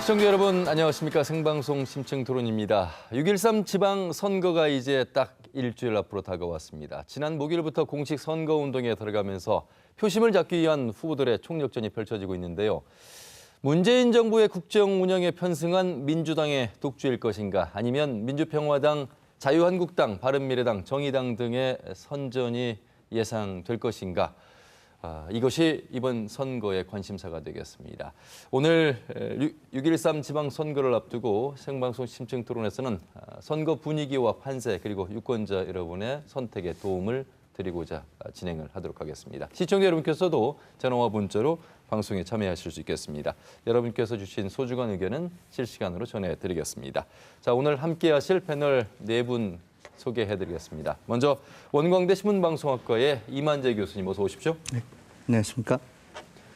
시청자 여러분 안녕하십니까. 생방송 심층 토론입니다. 6.13 지방선거가 이제 딱 일주일 앞으로 다가왔습니다. 지난 목요일부터 공식 선거운동에 들어가면서 표심을 잡기 위한 후보들의 총력전이 펼쳐지고 있는데요. 문재인 정부의 국정 운영에 편승한 민주당의 독주일 것인가, 아니면 민주평화당, 자유한국당, 바른미래당, 정의당 등의 선전이 예상될 것인가. 이것이 이번 선거의 관심사가 되겠습니다. 오늘 6.13 지방선거를 앞두고 생방송 심층 토론에서는 선거 분위기와 판세, 그리고 유권자 여러분의 선택에 도움을 드리고자 진행을 하도록 하겠습니다. 시청자 여러분께서도 전화와 문자로 방송에 참여하실 수 있겠습니다. 여러분께서 주신 소중한 의견은 실시간으로 전해드리겠습니다. 자, 오늘 함께하실 패널 네 분 소개해드리겠습니다. 먼저 원광대 신문방송학과의 이만재 교수님 어서 오십시오. 네, 안녕하십니까.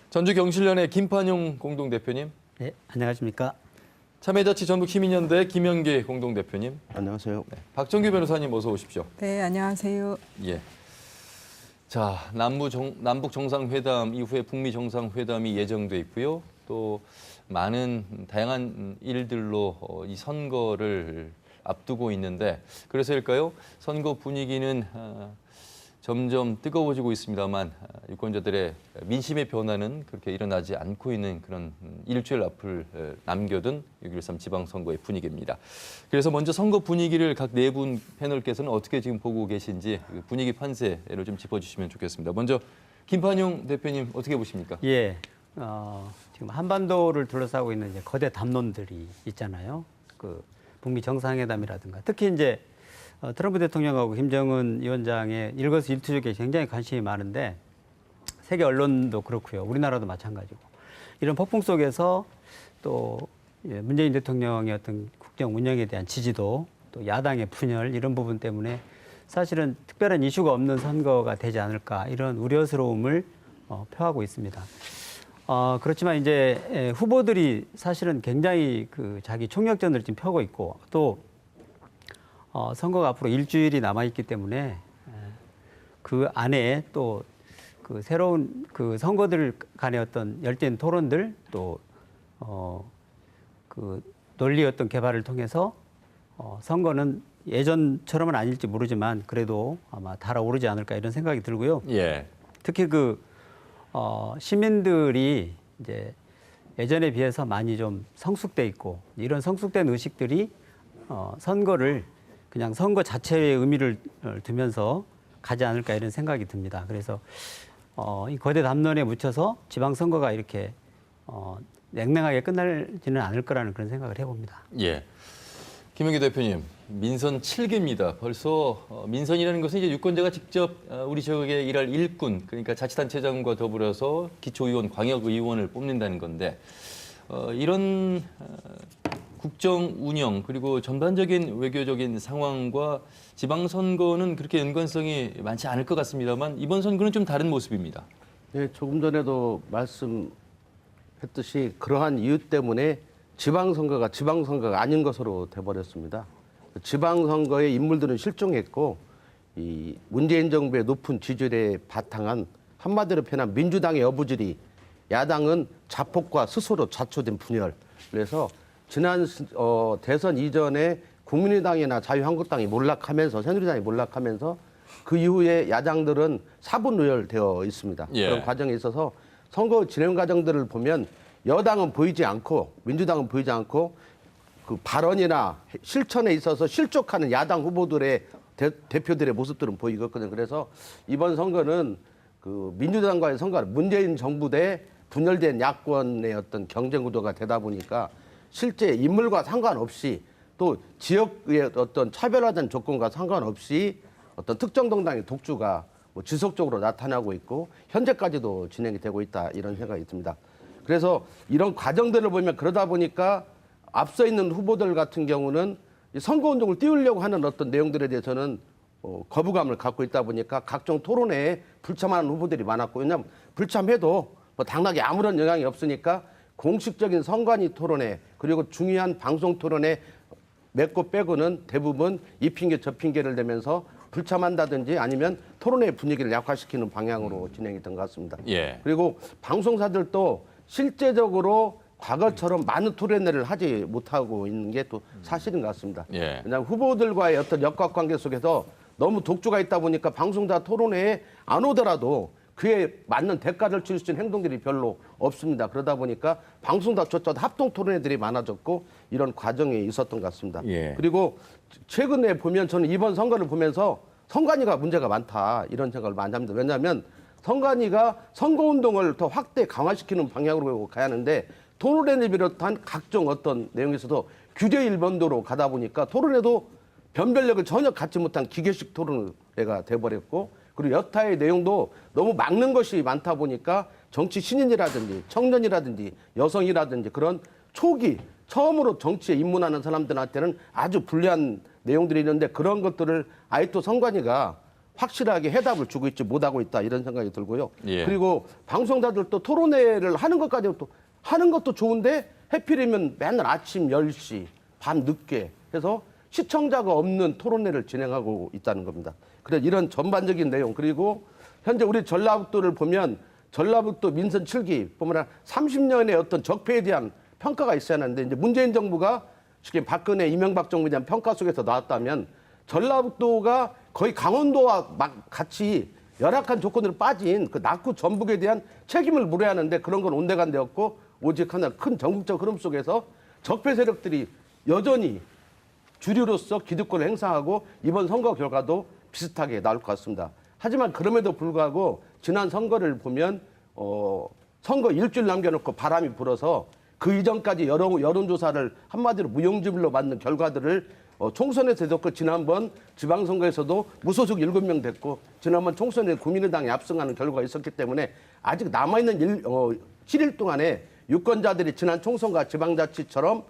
전주경실련의 김판용 공동대표님. 네, 안녕하십니까. 참여자치전북시민연대 김영기 공동대표님. 안녕하세요. 네, 박정규 변호사님 어서 오십시오. 네, 안녕하세요. 예. 자, 남북 정상회담 이후에 북미 정상회담이 예정돼 있고요. 또 많은 다양한 일들로 이 선거를 앞두고 있는데, 그래서일까요? 선거 분위기는 점점 뜨거워지고 있습니다만 유권자들의 민심의 변화는 그렇게 일어나지 않고 있는 그런 일주일 앞을 남겨둔 6.13 지방선거의 분위기입니다. 그래서 먼저 선거 분위기를 각 네 분 패널께서는 어떻게 지금 보고 계신지 분위기 판세를 좀 짚어주시면 좋겠습니다. 먼저 김판용 대표님 어떻게 보십니까? 예, 지금 한반도를 둘러싸고 있는 이제 거대 담론들이 있잖아요. 그 북미 정상회담이라든가, 특히 이제 트럼프 대통령하고 김정은 위원장의 일거수일투족에 굉장히 관심이 많은데, 세계 언론도 그렇고요, 우리나라도 마찬가지고, 이런 폭풍 속에서 또 문재인 대통령의 어떤 국정 운영에 대한 지지도, 또 야당의 분열, 이런 부분 때문에 사실은 특별한 이슈가 없는 선거가 되지 않을까, 이런 우려스러움을 표하고 있습니다. 그렇지만 이제 후보들이 사실은 굉장히 그 자기 총력전을 지금 펴고 있고, 또 선거가 앞으로 일주일이 남아있기 때문에 그 안에 또 그 새로운 그 선거들 간의 어떤 열띤 토론들, 또 그 논리 어떤 개발을 통해서 선거는 예전처럼은 아닐지 모르지만 그래도 아마 달아오르지 않을까, 이런 생각이 들고요. 예. 특히 그 시민들이 이제 예전에 비해서 많이 좀 성숙돼 있고, 이런 성숙된 의식들이 선거를 그냥 선거 자체의 의미를 두면서 가지 않을까, 이런 생각이 듭니다. 그래서 이 거대 담론에 묻혀서 지방선거가 이렇게 냉랭하게 끝나지는 않을 거라는 그런 생각을 해봅니다. 예. 김영기 대표님, 민선 7기입니다. 벌써 민선이라는 것은 이제 유권자가 직접 우리 지역에 일할 일꾼, 그러니까 자치단체장과 더불어서 기초의원, 광역의원을 뽑는다는 건데, 이런 국정 운영 그리고 전반적인 외교적인 상황과 지방선거는 그렇게 연관성이 많지 않을 것 같습니다만, 이번 선거는 좀 다른 모습입니다. 네, 조금 전에도 말씀했듯이 그러한 이유 때문에 지방선거가 아닌 것으로 돼버렸습니다. 지방선거의 인물들은 실종했고, 이 문재인 정부의 높은 지지율에 바탕한, 한마디로 표현한 민주당의 어부질이, 야당은 자폭과 스스로 자초된 분열. 그래서 지난 대선 이전에 국민의당이나 자유한국당이 몰락하면서, 새누리당이 몰락하면서 그 이후에 야당들은 사분의열되어 있습니다. 예. 그런 과정에 있어서 선거 진행 과정들을 보면 여당은 보이지 않고, 민주당은 보이지 않고, 그 발언이나 실천에 있어서 실족하는 야당 후보들의 대표들의 모습들은 보이거든요. 그래서 이번 선거는 그 민주당과의 선거는 문재인 정부 대 분열된 야권의 어떤 경쟁 구도가 되다 보니까 실제 인물과 상관없이, 또 지역의 어떤 차별화된 조건과 상관없이 어떤 특정 정당의 독주가 지속적으로 나타나고 있고, 현재까지도 진행이 되고 있다, 이런 생각이 듭니다. 그래서 이런 과정들을 보면, 그러다 보니까 앞서 있는 후보들 같은 경우는 선거운동을 띄우려고 하는 어떤 내용들에 대해서는 거부감을 갖고 있다 보니까 각종 토론회에 불참하는 후보들이 많았고, 왜냐하면 불참해도 당락에 아무런 영향이 없으니까 공식적인 선관위 토론회, 그리고 중요한 방송 토론회 몇 곳 빼고는 대부분 이 핑계 저 핑계를 대면서 불참한다든지 아니면 토론회 분위기를 약화시키는 방향으로 진행이 된 것 같습니다. 예. 그리고 방송사들도 실제적으로 과거처럼 많은 토론회를 하지 못하고 있는 게 또 사실인 것 같습니다. 예. 왜냐하면 후보들과의 어떤 역학관계 속에서 너무 독주가 있다 보니까 방송자 토론회에 안 오더라도 그에 맞는 대가를 칠 수 있는 행동들이 별로 없습니다. 그러다 보니까 방송자조차도 합동 토론회들이 많아졌고 이런 과정이 있었던 것 같습니다. 예. 그리고 최근에 보면 저는 이번 선거를 보면서 선관위가 문제가 많다 이런 생각을 많이 합니다. 왜냐하면 선관위가 선거운동을 더 확대 강화시키는 방향으로 가야 하는데 토론회를 비롯한 각종 어떤 내용에서도 규제 일본도로 가다 보니까 토론회도 변별력을 전혀 갖지 못한 기계식 토론회가 돼버렸고 그리고 여타의 내용도 너무 막는 것이 많다 보니까 정치 신인이라든지 청년이라든지 여성이라든지 그런 초기 처음으로 정치에 입문하는 사람들한테는 아주 불리한 내용들이 있는데 그런 것들을 아예 또 선관위가 확실하게 해답을 주고 있지 못하고 있다 이런 생각이 들고요. 예. 그리고 방송자들도 토론회를 하는 것까지 또 하는 것도 좋은데 해필이면 맨날 아침 10시 밤 늦게 해서 시청자가 없는 토론회를 진행하고 있다는 겁니다. 그래서 이런 전반적인 내용 그리고 현재 우리 전라북도를 보면 전라북도 민선 7기 보면 30년의 어떤 적폐에 대한 평가가 있어야 하는데 이제 문재인 정부가 쉽게 박근혜 이명박 정부에 대한 평가 속에서 나왔다면 전라북도가 거의 강원도와 같이 열악한 조건으로 빠진 그 낙후 전북에 대한 책임을 물어야 하는데 그런 건 온데간데없고 오직 하나 큰 전국적 흐름 속에서 적폐 세력들이 여전히 주류로서 기득권을 행사하고 이번 선거 결과도 비슷하게 나올 것 같습니다. 하지만 그럼에도 불구하고 지난 선거를 보면 선거 일주일 남겨놓고 바람이 불어서 그 이전까지 여론조사를 한마디로 무용지물로 만든 결과들을 총선에서 됐고 지난번 지방선거에서도 무소속 7명 됐고 지난번 총선에 국민의당이 압승하는 결과가 있었기 때문에 아직 남아있는 7일 동안에 유권자들이 지난 총선과 지방자치처럼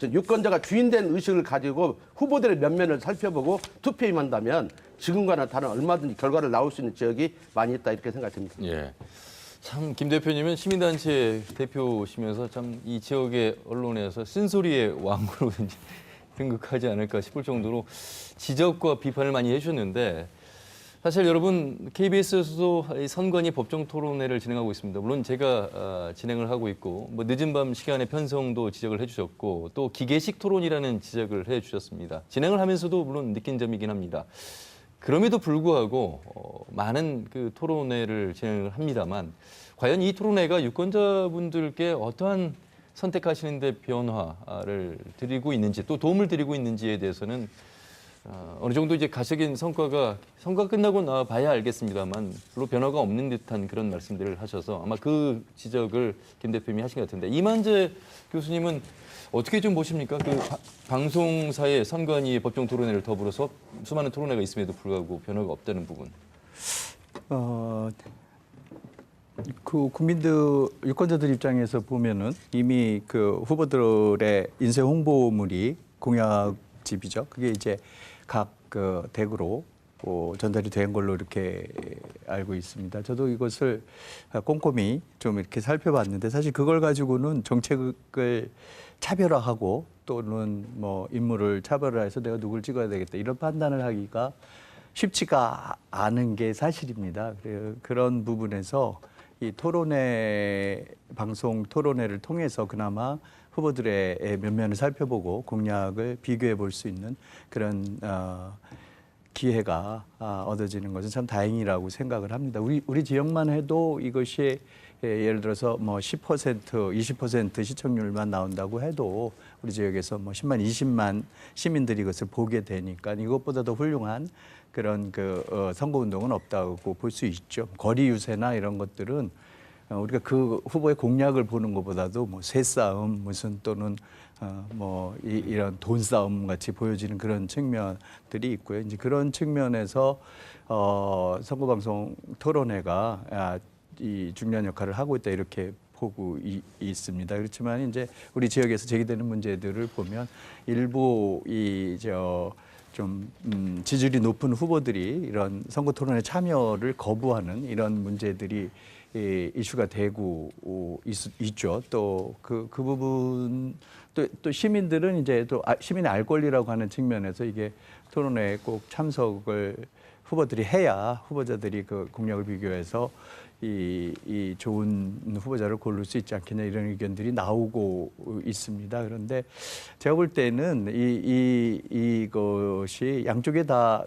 유권자가 주인된 의식을 가지고 후보들의 면면을 살펴보고 투표에 임한다면 지금과는 다른 얼마든지 결과를 나올 수 있는 지역이 많이 있다 이렇게 생각됩니다. 예. 참 김 대표님은 시민단체 대표시면서 참 이 지역의 언론에서 쓴소리의 왕으로 등극하지 않을까 싶을 정도로 지적과 비판을 많이 해주셨는데 사실 여러분 KBS에서도 선관위 법정 토론회를 진행하고 있습니다. 물론 제가 진행을 하고 있고 뭐 늦은 밤 시간에 편성도 지적을 해주셨고 또 기계식 토론이라는 지적을 해주셨습니다. 진행을 하면서도 물론 느낀 점이긴 합니다. 그럼에도 불구하고 많은 그 토론회를 진행을 합니다만 과연 이 토론회가 유권자분들께 어떠한 선택하시는데 변화를 드리고 있는지 또 도움을 드리고 있는지에 대해서는 어느 정도 이제 가시적인 성과가 끝나고 봐야 알겠습니다만 별로 변화가 없는 듯한 그런 말씀들을 하셔서 아마 그 지적을 김 대표님이 하신 것 같은데 이만재 교수님은 어떻게 좀 보십니까? 그 방송사의 선관위 법정 토론회를 더불어서 수많은 토론회가 있음에도 불구하고 변화가 없다는 부분. 그 국민들 유권자들 입장에서 보면은 이미 그 후보들의 인쇄 홍보물이 공약집이죠. 그게 이제 각 그 댁으로 전달이 된 걸로 이렇게 알고 있습니다. 저도 이것을 꼼꼼히 좀 이렇게 살펴봤는데 사실 그걸 가지고는 정책을 차별화하고 또는 뭐 인물을 차별화해서 내가 누굴 찍어야 되겠다 이런 판단을 하기가 쉽지가 않은 게 사실입니다. 그런 부분에서 이 토론회 방송 토론회를 통해서 그나마 후보들의 면면을 살펴보고 공약을 비교해 볼 수 있는 그런 기회가 얻어지는 것은 참 다행이라고 생각을 합니다. 우리 지역만 해도 이것이 예를 들어서 뭐 10%, 20% 시청률만 나온다고 해도 우리 지역에서 뭐 10만, 20만 시민들이 이것을 보게 되니까 이것보다 더 훌륭한 그런 그 선거운동은 없다고 볼 수 있죠. 거리 유세나 이런 것들은 우리가 그 후보의 공약을 보는 것보다도 뭐 쇠싸움 무슨 또는 이런 돈 싸움 같이 보여지는 그런 측면들이 있고요. 이제 그런 측면에서 선거방송 토론회가 이 중요한 역할을 하고 있다 이렇게 보고 있습니다. 그렇지만 이제 우리 지역에서 제기되는 문제들을 보면 일부 좀 지지율이 높은 후보들이 이런 선거 토론에 참여를 거부하는 이런 문제들이 이슈가 되고 있죠. 또 그 부분 또 시민들은 이제 또 시민의 알 권리라고 하는 측면에서 이게 토론회에 꼭 참석을 후보들이 해야 후보자들이 그 공약을 비교해서 이 좋은 후보자를 고를 수 있지 않겠냐 이런 의견들이 나오고 있습니다. 그런데 제가 볼 때는 이것이 양쪽에 다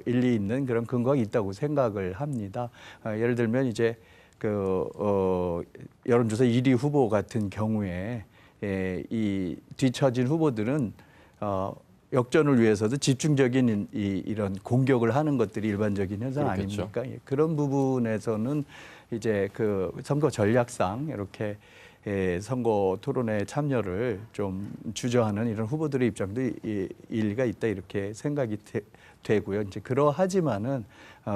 일리 있는 그런 근거가 있다고 생각을 합니다. 예를 들면 이제 여론조사 1위 후보 같은 경우에 이 뒤처진 후보들은 역전을 위해서도 집중적인 이런 공격을 하는 것들이 일반적인 현상 그렇겠죠. 아닙니까? 예, 그런 부분에서는 이제 선거 전략상 이렇게 선거 토론에 참여를 좀 주저하는 이런 후보들의 입장도 일리가 있다 이렇게 생각이 되고요. 이제 그러하지만은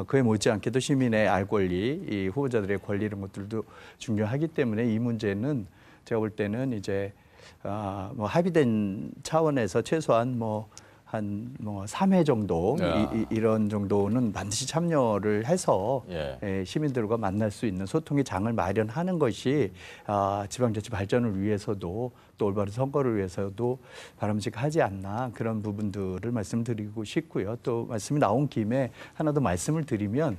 그에 못지않게도 시민의 알 권리, 이 후보자들의 권리 이런 것들도 중요하기 때문에 이 문제는 제가 볼 때는 이제 합의된 차원에서 최소한 한 3회 정도 이런 정도는 반드시 참여를 해서 시민들과 만날 수 있는 소통의 장을 마련하는 것이 지방자치 발전을 위해서도 또 올바른 선거를 위해서도 바람직하지 않나 그런 부분들을 말씀드리고 싶고요. 또 말씀이 나온 김에 하나 더 말씀을 드리면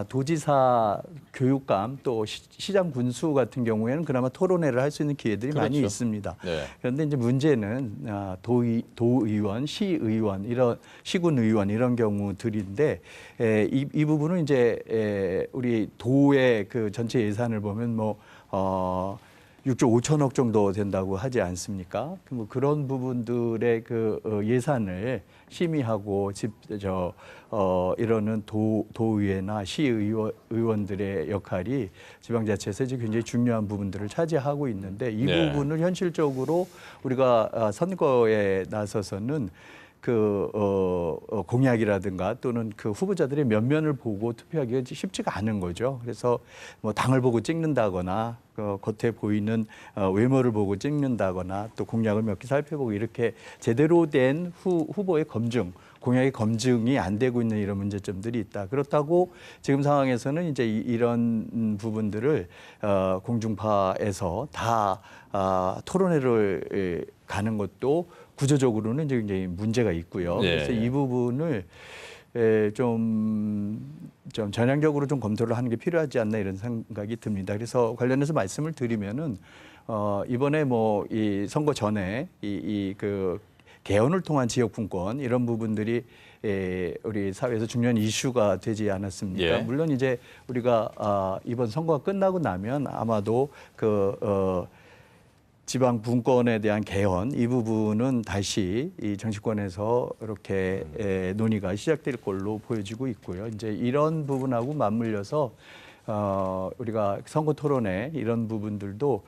도지사 교육감 또 시장 군수 같은 경우에는 그나마 토론회를 할 수 있는 기회들이 많이 그렇죠. 있습니다. 네. 그런데 이제 문제는 도의원, 시의원, 이런 시군 의원 이런 경우들인데 이 부분은 이제 우리 도의 그 전체 예산을 보면 6조 5천억 정도 된다고 하지 않습니까? 그런 부분들의 예산을 심의하고 이러는 도의회나 시의원들의 역할이 지방자치에서 이제 굉장히 중요한 부분들을 차지하고 있는데 이 부분을 현실적으로 우리가 선거에 나서서는 공약이라든가 또는 후보자들의 면면을 보고 투표하기가 쉽지가 않은 거죠. 그래서 당을 보고 찍는다거나 겉에 보이는 외모를 보고 찍는다거나 또 공약을 몇 개 살펴보고 이렇게 제대로 된 후보의 검증, 공약의 검증이 안 되고 있는 이런 문제점들이 있다. 그렇다고 지금 상황에서는 이제 이런 부분들을 공중파에서 다 토론회를 가는 것도 구조적으로는 굉장히 문제가 있고요. 그래서 이 부분을 좀 전향적으로 좀 검토를 하는 게 필요하지 않나 이런 생각이 듭니다. 그래서 관련해서 말씀을 드리면은 이번에 이 선거 전에 개헌을 통한 지역 분권 이런 부분들이 우리 사회에서 중요한 이슈가 되지 않았습니까? 물론 이제 우리가 이번 선거가 끝나고 나면 아마도 지방 분권에 대한 개헌 이 부분은 다시 이 정치권에서 이렇게 논의가 시작될 걸로 보여지고 있고요. 이제 이런 부분하고 맞물려서 우리가 선거 토론회 이런 부분들도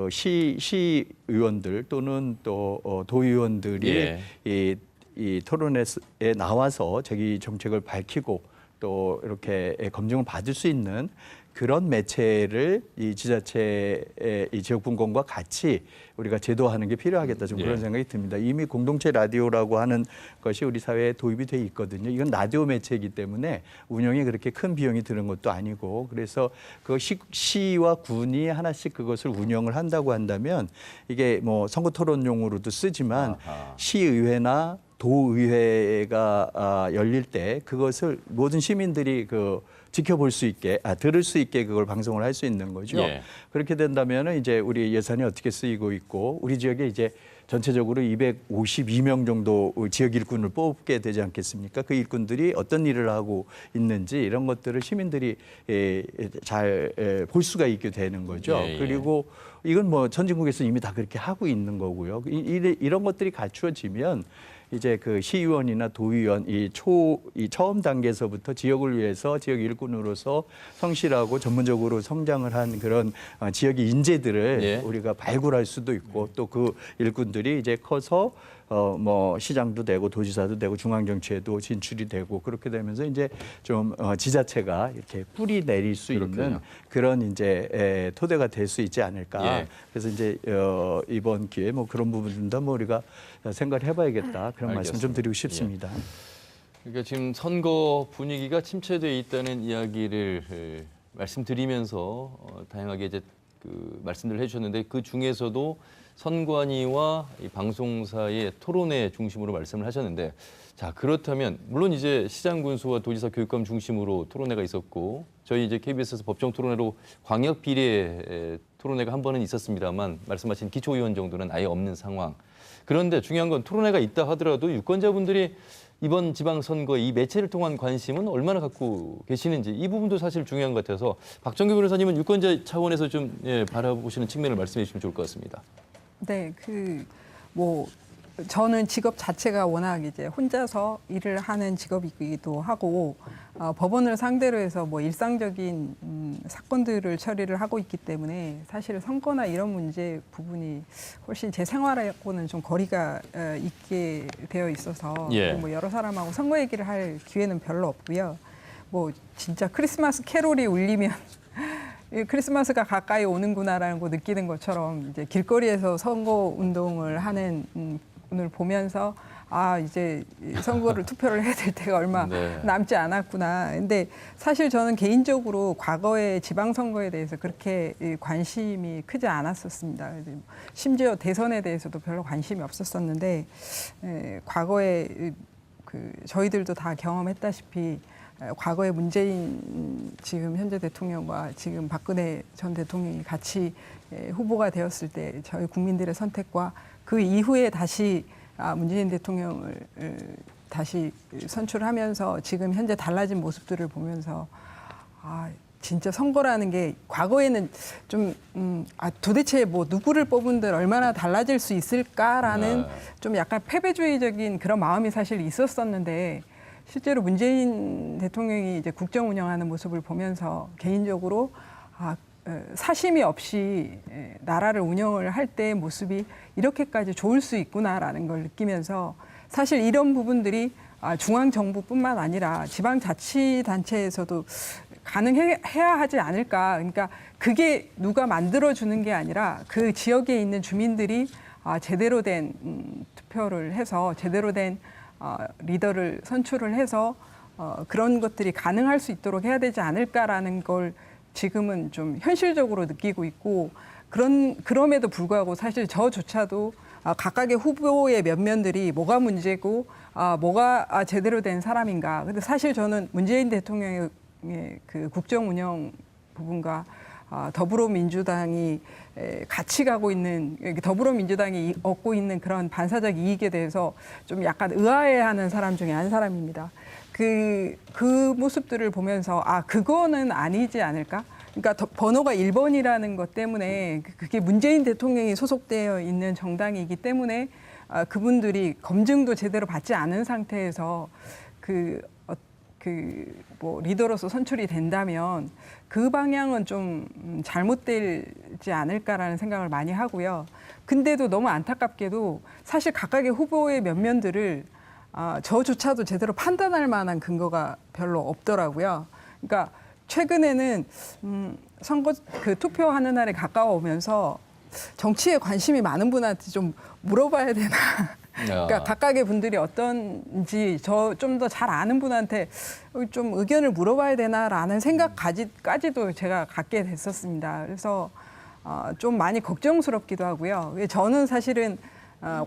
시의원들 또는 또 도의원들이 이 토론회에 나와서 자기 정책을 밝히고 또 이렇게 검증을 받을 수 있는 그런 매체를 이 지자체의 이 지역 분권과 같이 우리가 제도화하는 게 필요하겠다 좀 그런 생각이 듭니다. 이미 공동체 라디오라고 하는 것이 우리 사회에 도입이 돼 있거든요. 이건 라디오 매체이기 때문에 운영에 그렇게 큰 비용이 드는 것도 아니고 그래서 시와 군이 하나씩 그것을 운영을 한다고 한다면 이게 선거 토론용으로도 쓰지만 시의회나 도의회가 열릴 때 그것을 모든 시민들이 지켜볼 수 있게, 들을 수 있게 그걸 방송을 할 수 있는 거죠. 그렇게 된다면 이제 우리 예산이 어떻게 쓰이고 있고 우리 지역에 이제 전체적으로 252명 정도 지역 일꾼을 뽑게 되지 않겠습니까? 그 일꾼들이 어떤 일을 하고 있는지 이런 것들을 시민들이 잘 볼 수가 있게 되는 거죠. 그리고 이건 선진국에서 이미 다 그렇게 하고 있는 거고요. 이런 것들이 갖추어지면 이제 시의원이나 도의원 이 처음 단계에서부터 지역을 위해서 지역 일꾼으로서 성실하고 전문적으로 성장을 한 그런 지역의 인재들을 우리가 발굴할 수도 있고 또 그 일꾼들이 이제 커서 시장도 되고 도지사도 되고 중앙정치에도 진출이 되고 그렇게 되면서 이제 좀 지자체가 이렇게 뿌리 내릴 수 있는 그런 이제 토대가 될 수 있지 않을까. 그래서 이제 이번 기회에 그런 부분들도 우리가 생각을 해봐야겠다. 그런 말씀 좀 드리고 싶습니다. 그러니까 지금 선거 분위기가 침체돼 있다는 이야기를 말씀드리면서 다양하게 이제 말씀들을 해주셨는데 그 중에서도 선관위와 이 방송사의 토론회 중심으로 말씀을 하셨는데 자 그렇다면 물론 이제 시장 군수와 도지사 교육감 중심으로 토론회가 있었고 저희 이제 KBS에서 법정 토론회로 광역 비례 토론회가 한 번은 있었습니다만 말씀하신 기초의원 정도는 아예 없는 상황. 그런데 중요한 건 토론회가 있다 하더라도 유권자분들이 이번 지방선거 이 매체를 통한 관심은 얼마나 갖고 계시는지 이 부분도 사실 중요한 것 같아서 박정규 변호사님은 유권자 차원에서 좀 바라보시는 측면을 말씀해 주시면 좋을 것 같습니다. 네, 저는 직업 자체가 워낙 이제 혼자서 일을 하는 직업이기도 하고 법원을 상대로 해서 뭐 일상적인 사건들을 처리를 하고 있기 때문에 사실 선거나 이런 문제 부분이 훨씬 제 생활하고는 좀 거리가 있게 되어 있어서 예. 뭐 여러 사람하고 선거 얘기를 할 기회는 별로 없고요. 뭐 진짜 크리스마스 캐롤이 울리면 크리스마스가 가까이 오는구나라는 거 느끼는 것처럼 이제 길거리에서 선거 운동을 하는 분을 보면서 아 이제 선거를 투표를 해야 될 때가 얼마 네. 남지 않았구나. 근데 사실 저는 개인적으로 과거의 지방선거에 대해서 그렇게 관심이 크지 않았었습니다. 심지어 대선에 대해서도 별로 관심이 없었었는데 과거에 저희들도 다 경험했다시피 과거에 문재인 지금 현재 대통령과 지금 박근혜 전 대통령이 같이 후보가 되었을 때 저희 국민들의 선택과 그 이후에 다시 문재인 대통령을 다시 선출하면서 지금 현재 달라진 모습들을 보면서 진짜 선거라는 게 과거에는 좀 도대체 뭐 누구를 뽑은들 얼마나 달라질 수 있을까라는 좀 약간 패배주의적인 그런 마음이 사실 있었었는데 실제로 문재인 대통령이 이제 국정 운영하는 모습을 보면서 개인적으로 사심이 없이 나라를 운영을 할 때의 모습이 이렇게까지 좋을 수 있구나라는 걸 느끼면서 사실 이런 부분들이 중앙정부뿐만 아니라 지방자치단체에서도 가능해야 하지 않을까. 그러니까 그게 누가 만들어주는 게 아니라 그 지역에 있는 주민들이 제대로 된 투표를 해서 제대로 된 리더를 선출을 해서 그런 것들이 가능할 수 있도록 해야 되지 않을까라는 걸 지금은 좀 현실적으로 느끼고 있고 그럼에도 불구하고 사실 저조차도 각각의 후보의 면면들이 뭐가 문제고 뭐가 제대로 된 사람인가. 근데 사실 저는 문재인 대통령의 그 국정 운영 부분과 더불어민주당이 같이 가고 있는 더불어민주당이 얻고 있는 그런 반사적 이익에 대해서 좀 약간 의아해하는 사람 중에 한 사람입니다. 그 모습들을 보면서 그거는 아니지 않을까? 그러니까 번호가 1번이라는 것 때문에 그게 문재인 대통령이 소속되어 있는 정당이기 때문에 그분들이 검증도 제대로 받지 않은 상태에서 뭐 리더로서 선출이 된다면 그 방향은 좀 잘못되지 않을까라는 생각을 많이 하고요. 근데도 너무 안타깝게도 사실 각각의 후보의 면면들을 저조차도 제대로 판단할 만한 근거가 별로 없더라고요. 그러니까 최근에는 선거 투표하는 날에 가까워오면서 정치에 관심이 많은 분한테 좀 물어봐야 되나. 그러니까 각각의 분들이 어떤지 좀 더 잘 아는 분한테 좀 의견을 물어봐야 되나라는 생각까지도 제가 갖게 됐었습니다. 그래서 좀 많이 걱정스럽기도 하고요. 저는 사실은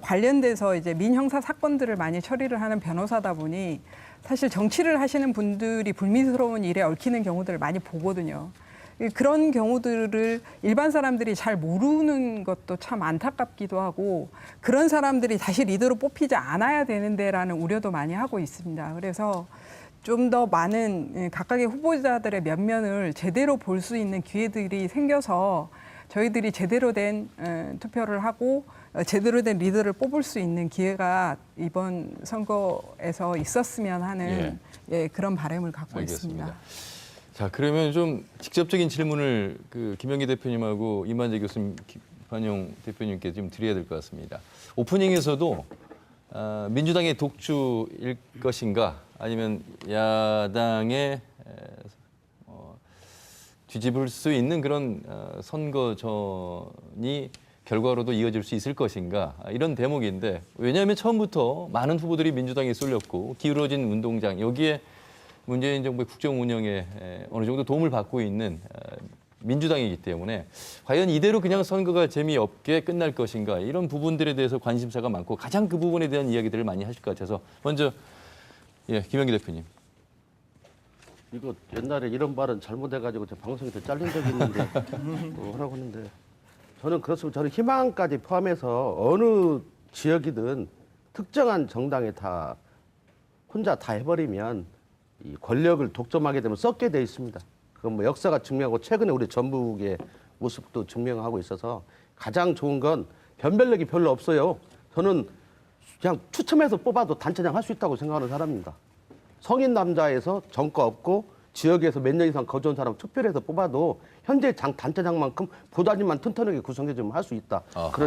관련돼서 이제 민형사 사건들을 많이 처리를 하는 변호사다 보니 사실 정치를 하시는 분들이 불미스러운 일에 얽히는 경우들을 많이 보거든요. 그런 경우들을 일반 사람들이 잘 모르는 것도 참 안타깝기도 하고 그런 사람들이 다시 리더로 뽑히지 않아야 되는데라는 우려도 많이 하고 있습니다. 그래서 좀 더 많은 각각의 후보자들의 면면을 제대로 볼 수 있는 기회들이 생겨서 저희들이 제대로 된 투표를 하고 제대로 된 리더를 뽑을 수 있는 기회가 이번 선거에서 있었으면 하는 그런 바람을 갖고 알겠습니다. 있습니다. 자, 그러면 좀 직접적인 질문을 김영기 대표님하고 이만재 교수님, 김판용 대표님께 좀 드려야 될 것 같습니다. 오프닝에서도 민주당의 독주일 것인가 아니면 야당의 뒤집을 수 있는 그런 선거전이 결과로도 이어질 수 있을 것인가 이런 대목인데 왜냐하면 처음부터 많은 후보들이 민주당에 쏠렸고 기울어진 운동장 여기에 문재인 정부의 국정 운영에 어느 정도 도움을 받고 있는 민주당이기 때문에 과연 이대로 그냥 선거가 재미없게 끝날 것인가 이런 부분들에 대해서 관심사가 많고 가장 그 부분에 대한 이야기들을 많이 하실 것 같아서 먼저 김영기 대표님. 이거 옛날에 이런 발언 잘못해가지고 저 방송에서 잘린 적이 있는데 하라고 했는데 저는 그렇습니다. 저는 희망까지 포함해서 어느 지역이든 특정한 정당에 다 혼자 다 해버리면 이 권력을 독점하게 되면 썩게 돼 있습니다. 그건 뭐 역사가 증명하고 최근에 우리 전북의 모습도 증명하고 있어서 가장 좋은 건 변별력이 별로 없어요. 저는 그냥 추첨해서 뽑아도 단체장 할 수 있다고 생각하는 사람입니다. 성인 남자에서 정과 없고 지역에서 몇 년 이상 거주한 사람 투표를 해서 뽑아도 현재 단체장만큼 보다리만 튼튼하게 구성해주면 할 수 있다.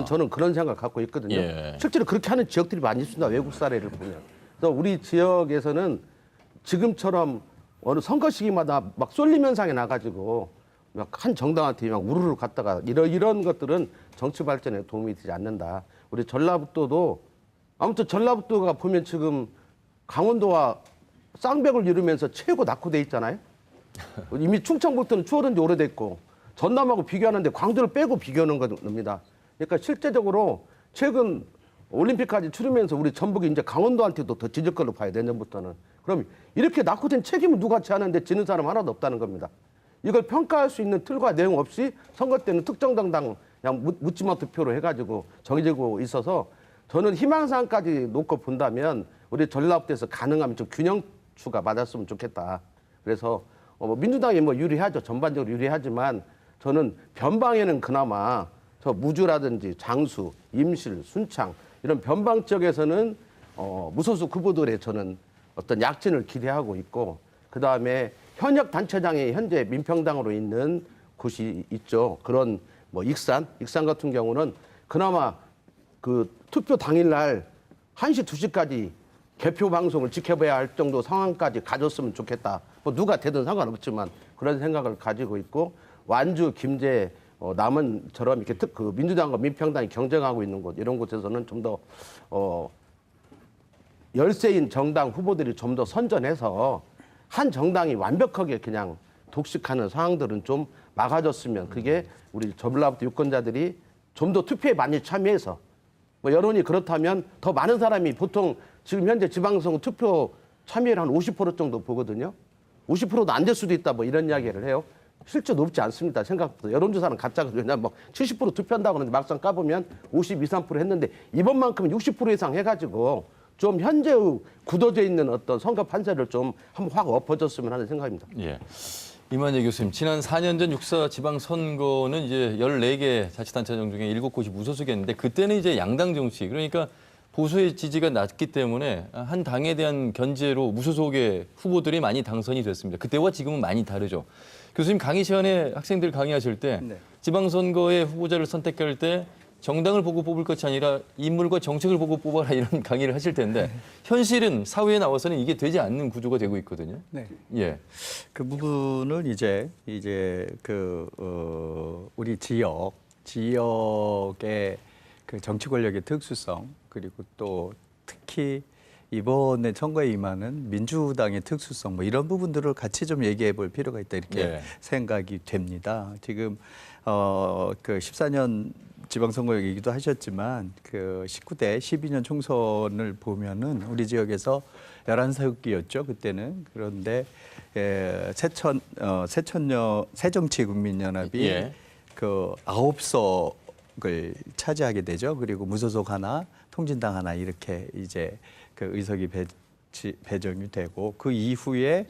저는 그런 생각을 갖고 있거든요. 예. 실제로 그렇게 하는 지역들이 많이 있습니다. 외국 사례를 보면. 그래서 우리 지역에서는 지금처럼 어느 선거 시기마다 막 쏠림 현상이 나가지고 막 한 정당한테 막 우르르 갔다가 이런 것들은 정치 발전에 도움이 되지 않는다. 우리 전라북도도 아무튼 전라북도가 보면 지금 강원도와 쌍벽을 이루면서 최고 낙후돼 있잖아요. 이미 충청북도는 추월한 지 오래됐고 전남하고 비교하는데 광주를 빼고 비교하는 겁니다. 그러니까 실제적으로 최근 올림픽까지 치르면서 우리 전북이 이제 강원도한테도 더 지질 걸로 봐야 내년부터는. 그럼 이렇게 낙후된 책임을 누가 지하는데 지는 사람 하나도 없다는 겁니다. 이걸 평가할 수 있는 틀과 내용 없이 선거 때는 특정 정당 그냥 묻지마 투표로 해가지고 정해지고 있어서 저는 희망사항까지 놓고 본다면 우리 전라북도에서 가능하면 좀 균형추가 맞았으면 좋겠다. 그래서 민주당이 뭐 유리하죠. 전반적으로 유리하지만 저는 변방에는 그나마 저 무주라든지 장수, 임실, 순창 이런 변방 지역에서는 무소속 후보들의 저는 어떤 약진을 기대하고 있고 그다음에 현역 단체장이 현재 민평당으로 있는 곳이 있죠. 그런 뭐 익산 같은 경우는 그나마 그 투표 당일날 1시, 2시까지 개표 방송을 지켜봐야 할 정도 상황까지 가졌으면 좋겠다. 뭐 누가 되든 상관없지만 그런 생각을 가지고 있고 완주, 김제, 남원처럼 이렇게 그 민주당과 민평당이 경쟁하고 있는 곳 이런 곳에서는 좀 더 열세인 정당 후보들이 좀 더 선전해서 한 정당이 완벽하게 그냥 독식하는 상황들은 좀 막아줬으면 그게 우리 전라북도 유권자들이 좀 더 투표에 많이 참여해서 뭐 여론이 그렇다면 더 많은 사람이 보통 지금 현재 지방선거 투표 참여율 한 50% 정도 보거든요. 50%도 안 될 수도 있다 뭐 이런 이야기를 해요. 실제 높지 않습니다. 생각보다 여론조사는 가짜가 왜냐면 뭐 70% 투표한다고 하는데 막상 까보면 52, 3% 했는데 이번만큼은 60% 이상 해가지고 좀 현재의 굳어져 있는 어떤 선거 판세를 좀 한번 확 엎어졌으면 하는 생각입니다. 예. 이만희 교수님, 지난 4년 전 6.4 지방선거는 이제 14개 자치단체장 중에 7곳이 무소속이었는데 그때는 이제 양당 정치, 그러니까 보수의 지지가 낮기 때문에 한 당에 대한 견제로 무소속의 후보들이 많이 당선이 됐습니다. 그때와 지금은 많이 다르죠. 교수님 강의 시간에 학생들 강의하실 때 지방선거의 후보자를 선택할 때 정당을 보고 뽑을 것이 아니라 인물과 정책을 보고 뽑아라 이런 강의를 하실 텐데 현실은 사회에 나와서는 이게 되지 않는 구조가 되고 있거든요. 네. 예. 그 부분을 이제 우리 지역의 그 정치 권력의 특수성 그리고 또 특히 이번에 선거에 임하는 민주당의 특수성 뭐 이런 부분들을 같이 좀 얘기해 볼 필요가 있다 이렇게 생각이 됩니다. 지금 그 14년 지방선거 얘기도 하셨지만 그 19대 12년 총선을 보면은 우리 지역에서 11석이었죠 그때는. 그런데 새정치국민연합이 그 9석을 차지하게 되죠. 그리고 무소속 하나, 통진당 하나 이렇게 이제 그 의석이 배정이 되고 그 이후에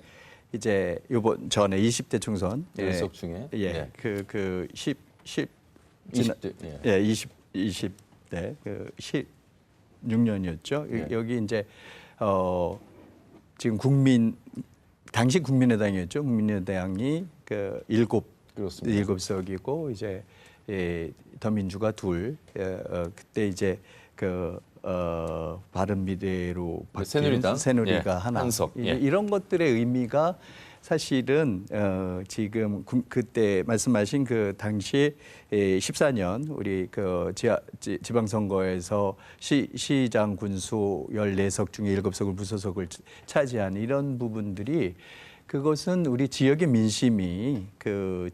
이제 요번 전에 20대 총선 10석 중에 20대 20대 그 16년이었죠. 여기 이제 지금 당시 국민의당이었죠. 국민의당이 그 7석이고 이제 더민주가 2. 그때 이제 그 바른미래로 바뀐 새누리가 하나. 한석. 이런 것들의 의미가 사실은 지금 그때 말씀하신 그 당시 14년 우리 그 지방선거에서 시장 군수 14석 중에 7석을 무소속을 차지한 이런 부분들이 그것은 우리 지역의 민심이 그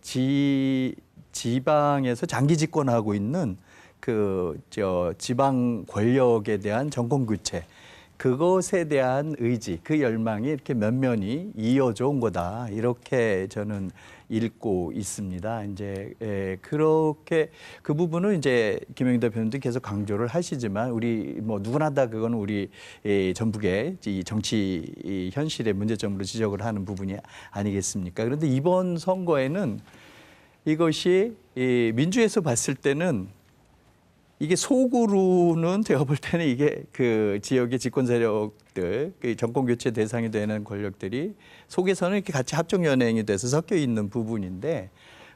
지방에서 장기 집권하고 있는 그 지방 권력에 대한 정권 교체, 그것에 대한 의지, 그 열망이 이렇게 면면이 이어져 온 거다, 이렇게 저는 읽고 있습니다. 이제 그렇게 그 부분은 이제 김영희 대표님도 계속 강조를 하시지만 우리 뭐 누구나 다 그건 우리 전북의 이 정치 현실의 문제점으로 지적을 하는 부분이 아니겠습니까? 그런데 이번 선거에는 이것이 민주에서 봤을 때는 이게 속으로는 제가 볼 때는 이게 그 지역의 집권 세력들, 그 정권 교체 대상이 되는 권력들이 속에서는 이렇게 같이 합종 연행이 돼서 섞여 있는 부분인데,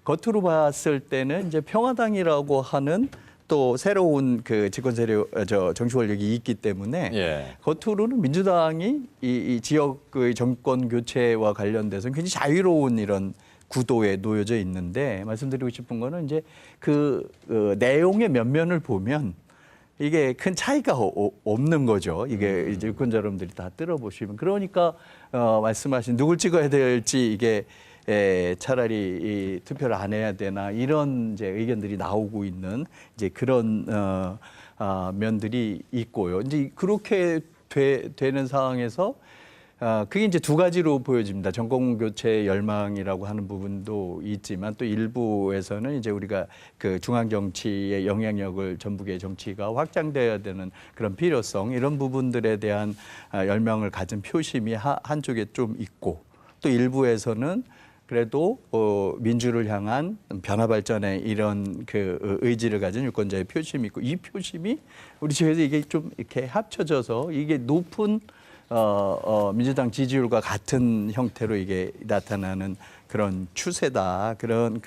겉으로 봤을 때는 이제 평화당이라고 하는 또 새로운 그 집권 세력, 정치 권력이 있기 때문에 예. 겉으로는 민주당이 이 지역 그 정권 교체와 관련돼서 굉장히 자유로운 이런 구도에 놓여져 있는데, 말씀드리고 싶은 거는 이제 그 내용의 면면을 보면 이게 큰 차이가 없는 거죠. 이게 이제 유권자 여러분들이 다 들어보시면. 그러니까 말씀하신 누굴 찍어야 될지 이게 차라리 이 투표를 안 해야 되나, 이런 이제 의견들이 나오고 있는 이제 그런 면들이 있고요. 이제 그렇게 되는 상황에서 그게 이제 두 가지로 보여집니다. 정권 교체 열망이라고 하는 부분도 있지만, 또 일부에서는 이제 우리가 그 중앙 정치의 영향력을 전북의 정치가 확장돼야 되는 그런 필요성, 이런 부분들에 대한 열망을 가진 표심이 한쪽에 좀 있고, 또 일부에서는 그래도 민주를 향한 변화 발전의 이런 그 의지를 가진 유권자의 표심이 있고, 이 표심이 우리 지역에서 이게 좀 이렇게 합쳐져서 이게 높은 민주당 지지율과 같은 형태로 이게 나타나는 그런 추세다. 그런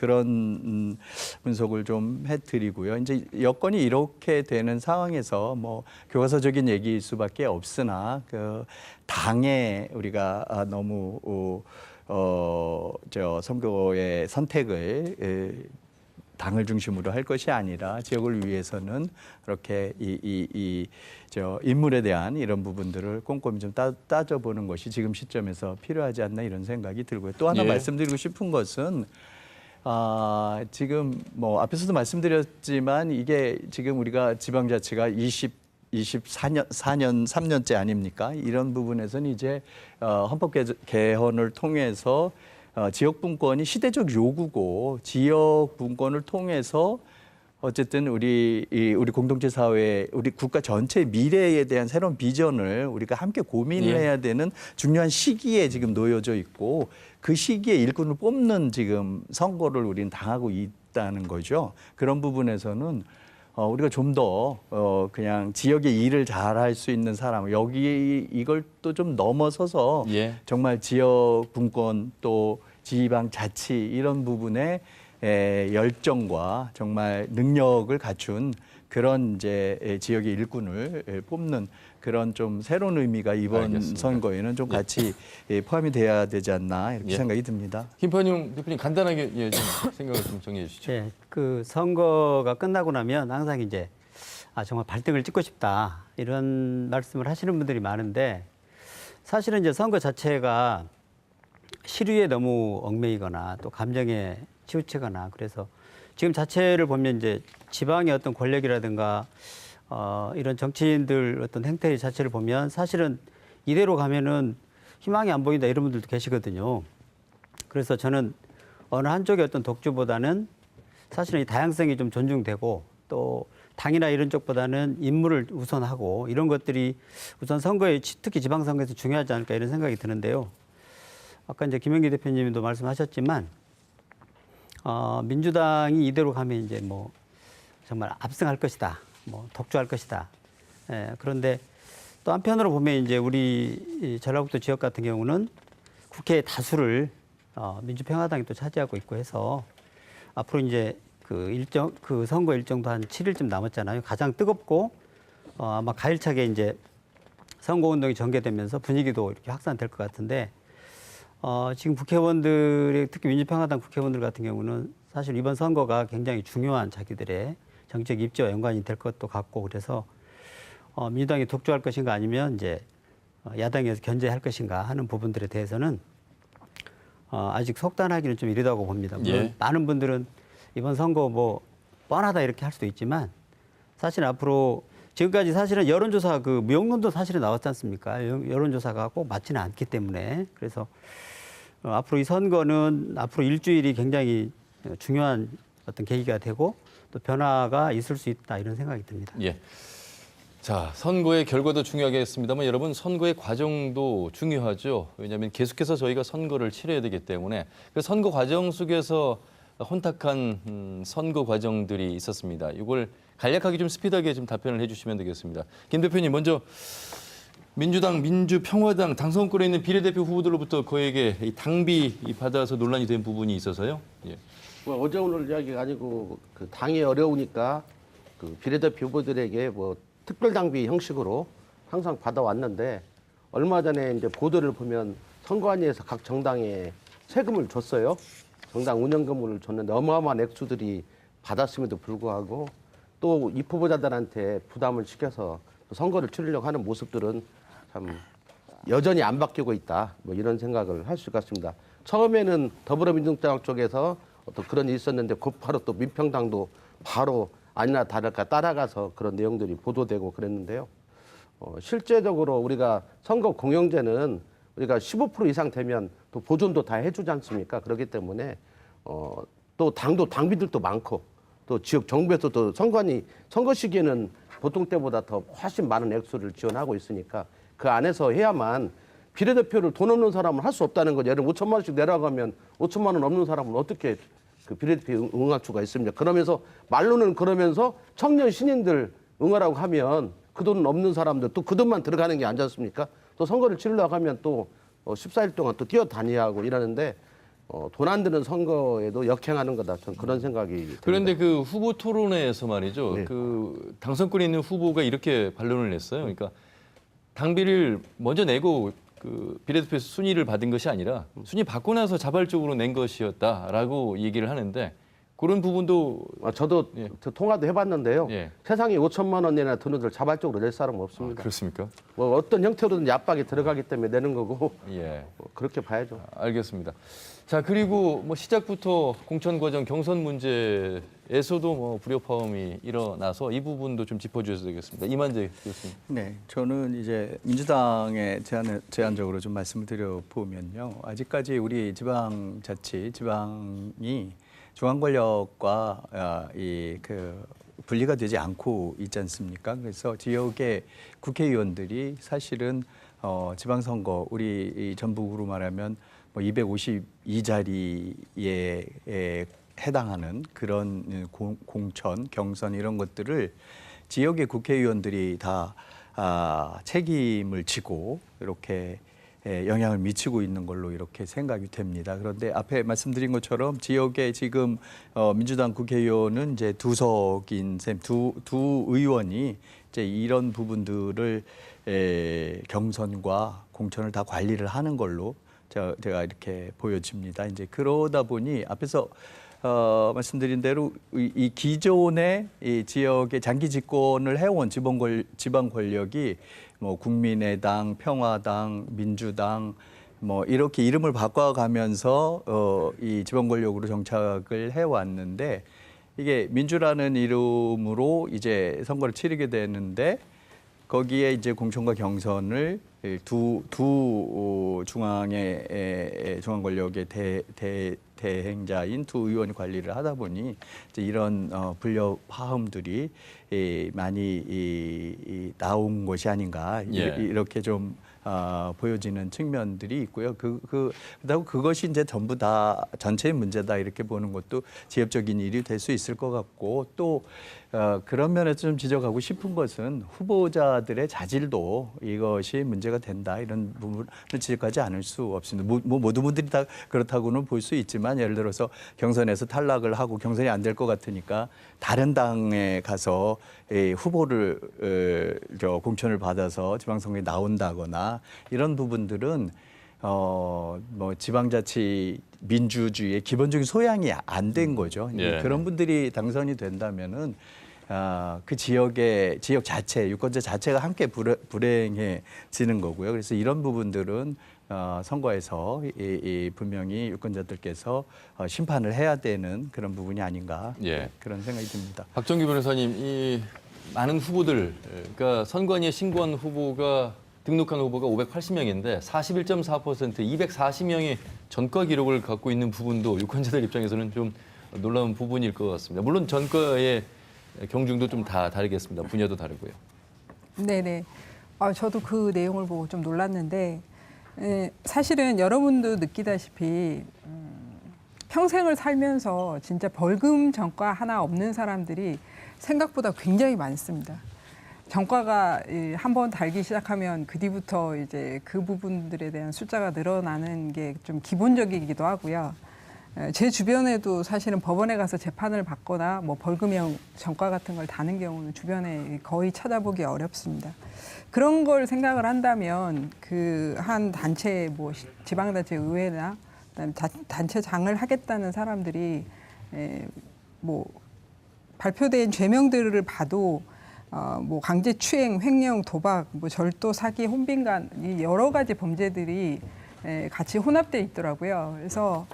분석을 좀 해드리고요. 이제 여건이 이렇게 되는 상황에서 뭐 교과서적인 얘기일 수밖에 없으나, 그 당에 우리가 너무 선거의 선택을 당을 중심으로 할 것이 아니라 지역을 위해서는 그렇게 인물에 대한 이런 부분들을 꼼꼼히 좀 따져보는 것이 지금 시점에서 필요하지 않나, 이런 생각이 들고요. 또 하나 예. 말씀드리고 싶은 것은 지금 뭐 앞에서도 말씀드렸지만 이게 지금 우리가 지방자치가 3년째 아닙니까? 이런 부분에서는 이제 헌법 개헌을 통해서 지역 분권이 시대적 요구고, 지역 분권을 통해서 어쨌든 우리 공동체 사회, 우리 국가 전체의 미래에 대한 새로운 비전을 우리가 함께 고민을 해야 되는 중요한 시기에 지금 놓여져 있고, 그 시기에 일꾼을 뽑는 지금 선거를 우리는 당하고 있다는 거죠. 그런 부분에서는 우리가 좀 더 그냥 지역의 일을 잘할 수 있는 사람, 여기 이걸 또 좀 넘어서서 예. 정말 지역 분권, 또 지방 자치, 이런 부분에 열정과 정말 능력을 갖춘 그런 이제 지역의 일꾼을 뽑는 그런 좀 새로운 의미가 이번 알겠습니다. 선거에는 좀 같이 포함이 돼야 되지 않나, 이렇게 예. 생각이 듭니다. 김판용 대표님 간단하게 좀 생각을 좀 정리해 주시죠. 네, 그 선거가 끝나고 나면 항상 이제 정말 발등을 찍고 싶다, 이런 말씀을 하시는 분들이 많은데, 사실은 이제 선거 자체가 시류에 너무 얽매이거나 또 감정에 치우치거나, 그래서 지금 자체를 보면 이제 지방의 어떤 권력이라든가 이런 정치인들 어떤 행태 자체를 보면 사실은 이대로 가면은 희망이 안 보인다, 이런 분들도 계시거든요. 그래서 저는 어느 한쪽의 어떤 독주보다는 사실은 이 다양성이 좀 존중되고, 또 당이나 이런 쪽보다는 인물을 우선하고, 이런 것들이 우선 선거에, 특히 지방선거에서 중요하지 않을까, 이런 생각이 드는데요. 아까 이제 김영기 대표님도 말씀하셨지만 민주당이 이대로 가면 이제 뭐 정말 압승할 것이다, 뭐 독주할 것이다. 그런데 또 한편으로 보면 이제 우리 전라북도 지역 같은 경우는 국회의 다수를 민주평화당이 또 차지하고 있고 해서 앞으로 이제 그 선거 일정도 한 7일쯤 남았잖아요. 가장 뜨겁고 아마 가일차게 이제 선거 운동이 전개되면서 분위기도 이렇게 확산될 것 같은데, 지금 국회의원들이, 특히 민주평화당 국회의원들 같은 경우는 사실 이번 선거가 굉장히 중요한 자기들의 정책 입지와 연관이 될 것도 같고, 그래서 민주당이 독주할 것인가, 아니면 이제 야당에서 견제할 것인가 하는 부분들에 대해서는 아직 속단하기는 좀 이르다고 봅니다. 물론 예. 많은 분들은 이번 선거 뭐 뻔하다 이렇게 할 수도 있지만 사실 앞으로 지금까지 사실은 여론조사 그 무용론도 사실은 나왔지 않습니까? 여론조사가 꼭 맞지는 않기 때문에 그래서 앞으로 이 선거는 앞으로 일주일이 굉장히 중요한 어떤 계기가 되고 또 변화가 있을 수 있다 이런 생각이 듭니다. 예. 자, 선거의 결과도 중요하겠습니다만 여러분 선거의 과정도 중요하죠. 왜냐하면 계속해서 저희가 선거를 치러야 되기 때문에 그 선거 과정 속에서 혼탁한 선거 과정들이 있었습니다. 이걸 간략하게 좀 스피드하게 좀 답변을 해주시면 되겠습니다. 김 대표님 먼저 민주당, 민주평화당 당선권에 있는 비례대표 후보들로부터 그에게 이 당비 받아서 논란이 된 부분이 있어서요. 예. 뭐 어제 오늘 이야기가 아니고 그 당이 어려우니까 그 비례대표 후보들에게 뭐 특별당비 형식으로 항상 받아왔는데 얼마 전에 이제 보도를 보면 선관위에서 각 정당에 세금을 줬어요. 정당 운영금을 줬는데 어마어마한 액수들이 받았음에도 불구하고 또 이 후보자들한테 부담을 시켜서 또 선거를 치르려고 하는 모습들은 참 여전히 안 바뀌고 있다. 뭐 이런 생각을 할 수가 있습니다. 처음에는 더불어민주당 쪽에서 어떤 그런 일이 있었는데 곧바로 또 민평당도 바로 아니나 다를까 따라가서 그런 내용들이 보도되고 그랬는데요. 실제적으로 우리가 선거 공영제는 우리가 15% 이상 되면 또 보존도 다 해주지 않습니까? 그렇기 때문에 또 당비들도 많고 또 지역 정부에서도 선관위 선거 시기에는 보통 때보다 더 훨씬 많은 액수를 지원하고 있으니까 그 안에서 해야만 비례대표를 돈 없는 사람은 할 수 없다는 거죠. 예를 들면 5천만 원씩 내려가면 5천만 원 없는 사람은 어떻게 그 비례대표 응할 수가 있습니까? 그러면서 말로는 그러면서 청년 신인들 응하라고 하면 그 돈 없는 사람들 또 그 돈만 들어가는 게 아니지 않습니까? 또 선거를 치르려고 하면 또 14일 동안 또 뛰어다녀야 하고 이러는데 돈 안 드는 선거에도 역행하는 거다. 저는 그런 생각이 듭니다. 그런데 그 후보 토론회에서 말이죠. 네. 그 당선권에 있는 후보가 이렇게 반론을 냈어요. 그러니까 당비를 먼저 내고 그 비례대표에서 순위를 받은 것이 아니라 순위 받고 나서 자발적으로 낸 것이었다라고 얘기를 하는데 그런 부분도 저도 예. 저 통화도 해봤는데요. 예. 세상에 5천만 원이나 드는 들 자발적으로 낼 사람은 없습니다. 그렇습니까? 뭐 어떤 형태로든 압박이 들어가기 때문에 내는 거고 예. 그렇게 봐야죠. 알겠습니다. 자, 그리고 뭐 시작부터 공천 과정 경선 문제에서도 뭐 불협화음이 일어나서 이 부분도 좀 짚어주셔야 되겠습니다. 이만재 교수님. 네, 저는 이제 민주당의 제안적으로 좀 말씀을 드려보면요. 아직까지 우리 지방이 중앙 권력과 분리가 되지 않고 있지 않습니까? 그래서 지역의 국회의원들이 사실은 지방선거 우리 이 전북으로 말하면 뭐 252자리에 해당하는 그런 공천, 경선 이런 것들을 지역의 국회의원들이 다 책임을 지고 이렇게 영향을 미치고 있는 걸로 이렇게 생각이 됩니다. 그런데 앞에 말씀드린 것처럼 지역에 지금 민주당 국회의원은 이제 두석인 셈, 두 의원이 이제 이런 부분들을 경선과 공천을 다 관리를 하는 걸로 제가 이렇게 보여집니다. 이제 그러다 보니 앞에서 말씀드린 대로 이 기존의 이 지역의 장기 집권을 해온 지방 권력이 뭐 국민의당, 평화당, 민주당 뭐 이렇게 이름을 바꿔가면서 이 지방 권력으로 정착을 해왔는데 이게 민주라는 이름으로 이제 선거를 치르게 되는데 거기에 이제 공천과 경선을 두 중앙의 중앙 권력의 대행자인 두 의원이 관리를 하다 보니 이제 이런 불협화음들이 많이 나온 것이 아닌가 예. 이렇게 좀 보여지는 측면들이 있고요. 그렇다고 그것이 이제 전부 다 전체의 문제다 이렇게 보는 것도 지엽적인 일이 될 수 있을 것 같고 또 그런 면에서 좀 지적하고 싶은 것은 후보자들의 자질도 이것이 문제가 된다 이런 부분을 지적하지 않을 수 없습니다. 모든 분들이 다 그렇다고는 볼 수 있지만 예를 들어서 경선에서 탈락을 하고 경선이 안 될 것 같으니까 다른 당에 가서 후보를 공천을 받아서 지방선거에 나온다거나 이런 부분들은 뭐 지방자치 민주주의의 기본적인 소양이 안 된 거죠. 예. 그런 분들이 당선이 된다면은 그 지역 자체, 유권자 자체가 함께 불행해지는 거고요. 그래서 이런 부분들은 선거에서 분명히 유권자들께서 심판을 해야 되는 그런 부분이 아닌가 예. 그런 생각이 듭니다. 박정규 변호사님, 이 많은 후보들, 그러니까 선관위에 신고한 후보가 등록한 후보가 580명인데 41.4% 240명이 전과 기록을 갖고 있는 부분도 유권자들 입장에서는 좀 놀라운 부분일 것 같습니다. 물론 전과의 경중도 좀 다 다르겠습니다. 분야도 다르고요. 네네. 저도 그 내용을 보고 좀 놀랐는데 사실은 여러분도 느끼다시피 평생을 살면서 진짜 벌금 전과 하나 없는 사람들이 생각보다 굉장히 많습니다. 전과가 한번 달기 시작하면 그 뒤부터 이제 그 부분들에 대한 숫자가 늘어나는 게 좀 기본적이기도 하고요. 제 주변에도 사실은 법원에 가서 재판을 받거나 뭐 벌금형 전과 같은 걸 다는 경우는 주변에 거의 찾아보기 어렵습니다. 그런 걸 생각을 한다면 그 한 단체 뭐 지방단체 의회나 그다음에 단체장을 하겠다는 사람들이 뭐 발표된 죄명들을 봐도 뭐 강제추행, 횡령, 도박, 뭐 절도, 사기, 혼빈간 이 여러 가지 범죄들이 같이 혼합돼 있더라고요. 그래서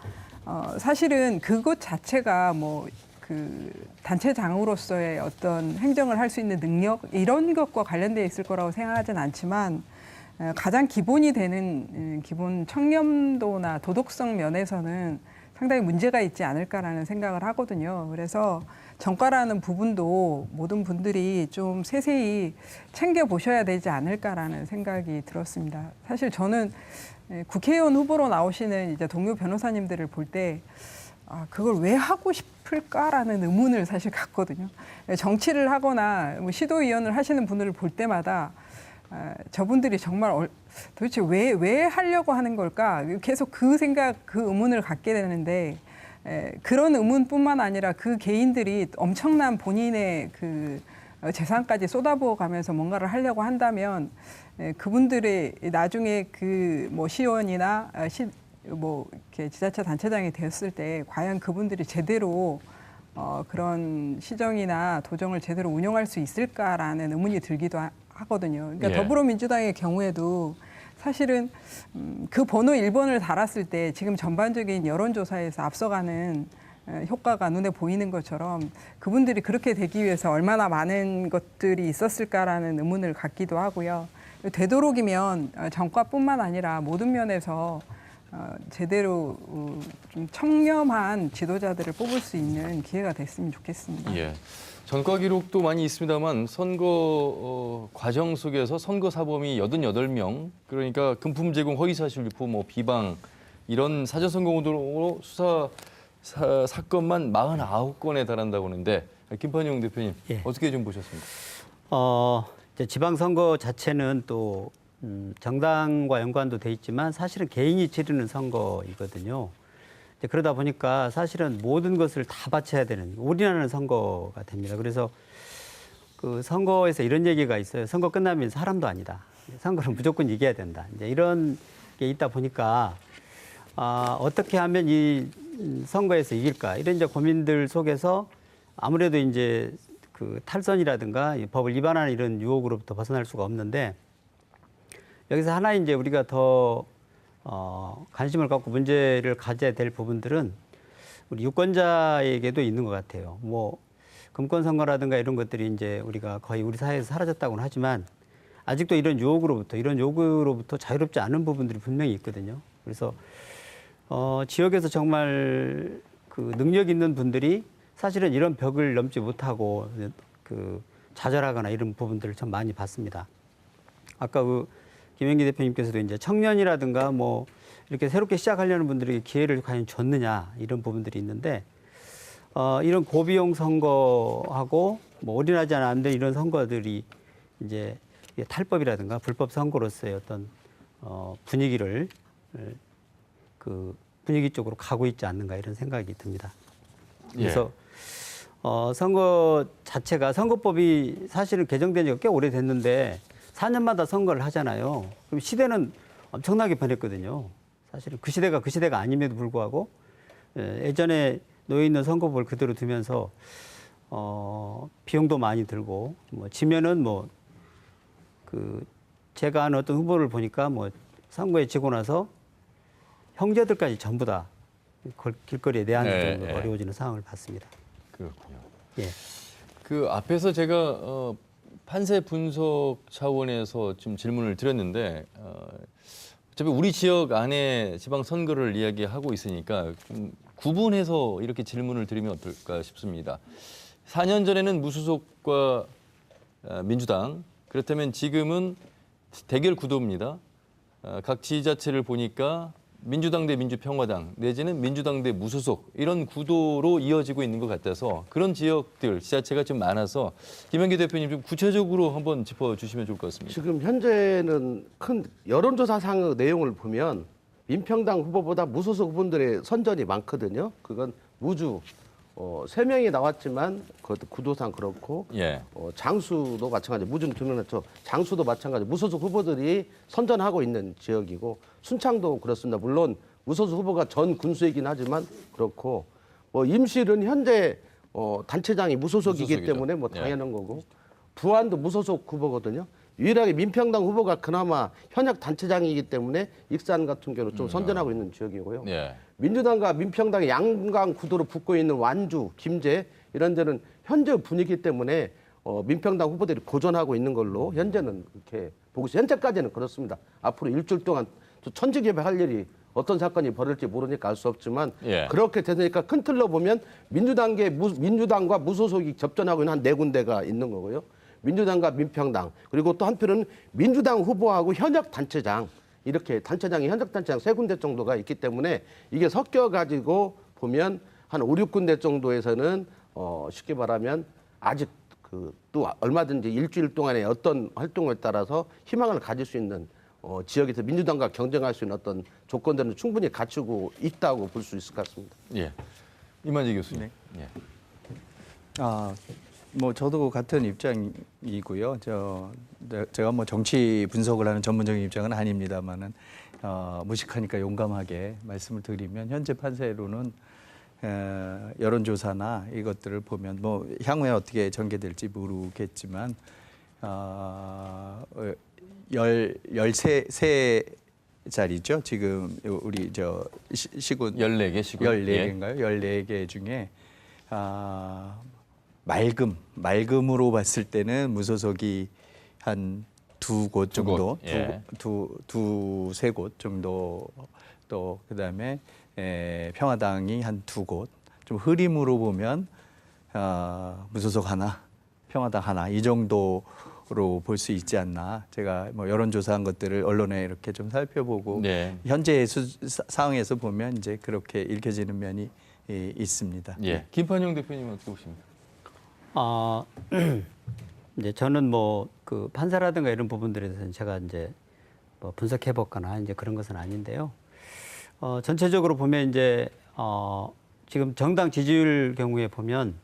사실은 그것 자체가 뭐 그 단체장으로서의 어떤 행정을 할 수 있는 능력 이런 것과 관련돼 있을 거라고 생각하진 않지만 가장 기본이 되는 기본 청렴도나 도덕성 면에서는 상당히 문제가 있지 않을까라는 생각을 하거든요. 그래서 전과라는 부분도 모든 분들이 좀 세세히 챙겨보셔야 되지 않을까라는 생각이 들었습니다. 사실 저는 국회의원 후보로 나오시는 이제 동료 변호사님들을 볼 때 그걸 왜 하고 싶을까라는 의문을 사실 갖거든요. 정치를 하거나 뭐 시도의원을 하시는 분들을 볼 때마다 저분들이 정말 도대체 왜 하려고 하는 걸까? 계속 그 생각, 그 의문을 갖게 되는데 그런 의문뿐만 아니라 그 개인들이 엄청난 본인의 그 재산까지 쏟아부어 가면서 뭔가를 하려고 한다면 그분들의 나중에 그 뭐 시의원이나 뭐 이렇게 지자체 단체장이 되었을 때 과연 그분들이 제대로 그런 시정이나 도정을 제대로 운영할 수 있을까라는 의문이 들기도 하거든요. 그러니까 예. 더불어민주당의 경우에도 사실은 그 번호 1번을 달았을 때 지금 전반적인 여론조사에서 앞서가는 효과가 눈에 보이는 것처럼 그분들이 그렇게 되기 위해서 얼마나 많은 것들이 있었을까라는 의문을 갖기도 하고요. 되도록이면 전과뿐만 아니라 모든 면에서 제대로 좀 청렴한 지도자들을 뽑을 수 있는 기회가 됐으면 좋겠습니다. 예. 전과 기록도 많이 있습니다만 선거 과정 속에서 선거 사범이 88명, 그러니까 금품 제공, 허위사실 유포, 뭐 비방 이런 사전선거운동으로 수사 사건만 49건에 달한다고 하는데 김판용 대표님 예. 어떻게 좀 보셨습니까? 이제 지방선거 자체는 또 정당과 연관도 돼 있지만 사실은 개인이 치르는 선거이거든요. 이제 그러다 보니까 사실은 모든 것을 다 바쳐야 되는 올인하는 선거가 됩니다. 그래서 그 선거에서 이런 얘기가 있어요. 선거 끝나면 사람도 아니다. 선거는 무조건 이겨야 된다. 이제 이런 게 있다 보니까 어떻게 하면 이 선거에서 이길까 이런 이제 고민들 속에서 아무래도 이제 그 탈선이라든가 법을 위반하는 이런 유혹으로부터 벗어날 수가 없는데 여기서 하나 이제 우리가 더 관심을 갖고 문제를 가져야 될 부분들은 우리 유권자에게도 있는 것 같아요. 뭐 금권 선거라든가 이런 것들이 이제 우리가 거의 우리 사회에서 사라졌다고는 하지만 아직도 이런 요구로부터 자유롭지 않은 부분들이 분명히 있거든요. 그래서 지역에서 정말 그 능력 있는 분들이 사실은 이런 벽을 넘지 못하고 그 좌절하거나 이런 부분들을 참 많이 봤습니다. 아까 그 김영기 대표님께서도 이제 청년이라든가 뭐 이렇게 새롭게 시작하려는 분들에게 기회를 과연 줬느냐 이런 부분들이 있는데 이런 고비용 선거하고 뭐 올인하지 않는 이런 선거들이 이제 탈법이라든가 불법 선거로서의 어떤 분위기를 그 분위기 쪽으로 가고 있지 않는가 이런 생각이 듭니다. 그래서 선거 자체가 선거법이 사실은 개정된 지가 꽤 오래됐는데 4년마다 선거를 하잖아요. 그럼 시대는 엄청나게 변했거든요. 사실은 그 시대가 아님에도 불구하고 예전에 놓여 있는 선거법을 그대로 두면서 비용도 많이 들고 뭐 지면은 뭐 그 제가 아는 어떤 후보를 보니까 뭐 선거에 지고 나서 형제들까지 전부 다 길거리에 내앉을 네, 정도로 네. 어려워지는 상황을 봤습니다. 그렇군요. 예. 그 앞에서 제가 판세 분석 차원에서 좀 질문을 드렸는데 어차피 우리 지역 안에 지방 선거를 이야기하고 있으니까 좀 구분해서 이렇게 질문을 드리면 어떨까 싶습니다. 4년 전에는 무소속과 민주당, 그렇다면 지금은 대결 구도입니다. 각 지자체를 보니까 민주당 대 민주평화당 내지는 민주당 대 무소속 이런 구도로 이어지고 있는 것 같아서 그런 지역들, 지자체가 좀 많아서 김현기 대표님 좀 구체적으로 한번 짚어주시면 좋을 것 같습니다. 지금 현재는 큰 여론조사상의 내용을 보면 민평당 후보보다 무소속 후보들의 선전이 많거든요. 그건 무주 3명이 나왔지만 그것도 구도상 그렇고 예. 장수도 마찬가지, 무주는 2명 났죠. 장수도 마찬가지, 무소속 후보들이 선전하고 있는 지역이고 순창도 그렇습니다. 물론 무소속 후보가 전 군수이긴 하지만 그렇고 임실은 현재 단체장이 무소속이기 무소속이죠. 때문에 뭐 예. 당연한 거고 부안도 무소속 후보거든요. 유일하게 민평당 후보가 그나마 현역 단체장이기 때문에 익산 같은 경우는 좀 선전하고 있는 지역이고요. 예. 민주당과 민평당이 양강 구도로 붙고 있는 완주, 김제 이런 데는 현재 분위기 때문에 민평당 후보들이 고전하고 있는 걸로 현재는 이렇게 보고 있어요. 현재까지는 그렇습니다. 앞으로 일주일 동안 천지개벽할 일이 어떤 사건이 벌어질지 모르니까 알 수 없지만 예. 그렇게 되니까 큰 틀로 보면 민주당과 무소속이 접전하고 있는 한 4군데가 있는 거고요. 민주당과 민평당 그리고 또 한편은 민주당 후보하고 현역 단체장 이렇게 단체장이 현역 단체장 3군데 정도가 있기 때문에 이게 섞여 가지고 보면 한 5, 6군데 정도에서는 쉽게 말하면 아직 또 얼마든지 일주일 동안의 어떤 활동을 따라서 희망을 가질 수 있는 지역에서 민주당과 경쟁할 수 있는 어떤 조건들은 충분히 갖추고 있다고 볼 수 있을 것 같습니다. 예. 이만희 교수님. 네. 예. 뭐 저도 같은 입장이고요. 제가 뭐 정치 분석을 하는 전문적인 입장은 아닙니다만은 무식하니까 용감하게 말씀을 드리면 현재 판세로는 여론조사나 이것들을 보면 뭐 향후에 어떻게 전개될지 모르겠지만 13자리죠. 지금 우리 시군 14개 시군. 14개인가요? 14개 중에 맑음으로 봤을 때는 무소속이 한 2곳 정도, 예. 두세 곳 정도, 또 그다음에 평화당이 한 2곳, 좀 흐림으로 보면 무소속 하나, 평화당 하나 이 정도로 볼 수 있지 않나. 제가 뭐 여론조사한 것들을 언론에 이렇게 좀 살펴보고 네. 현재 상황에서 보면 이제 그렇게 읽혀지는 면이 있습니다. 예. 김판영 대표님 어떻게 보십니까? 이제 저는 뭐 그 판사라든가 이런 부분들에 대해서는 제가 이제 뭐 분석해 볼거나 이제 그런 것은 아닌데요. 전체적으로 보면 이제 지금 정당 지지율 경우에 보면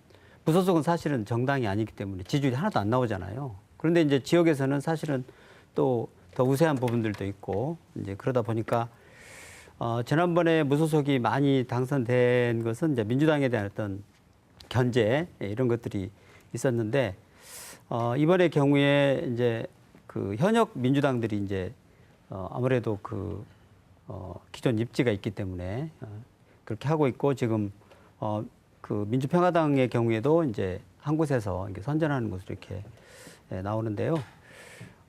무소속은 사실은 정당이 아니기 때문에 지지율이 하나도 안 나오잖아요. 그런데 이제 지역에서는 사실은 또 더 우세한 부분들도 있고 이제 그러다 보니까 지난번에 무소속이 많이 당선된 것은 이제 민주당에 대한 어떤 견제 이런 것들이 있었는데 이번의 경우에 이제 그 현역 민주당들이 이제 아무래도 그 기존 입지가 있기 때문에 그렇게 하고 있고 지금 그 민주평화당의 경우에도 이제 한 곳에서 이렇게 선전하는 것으로 이렇게 나오는데요.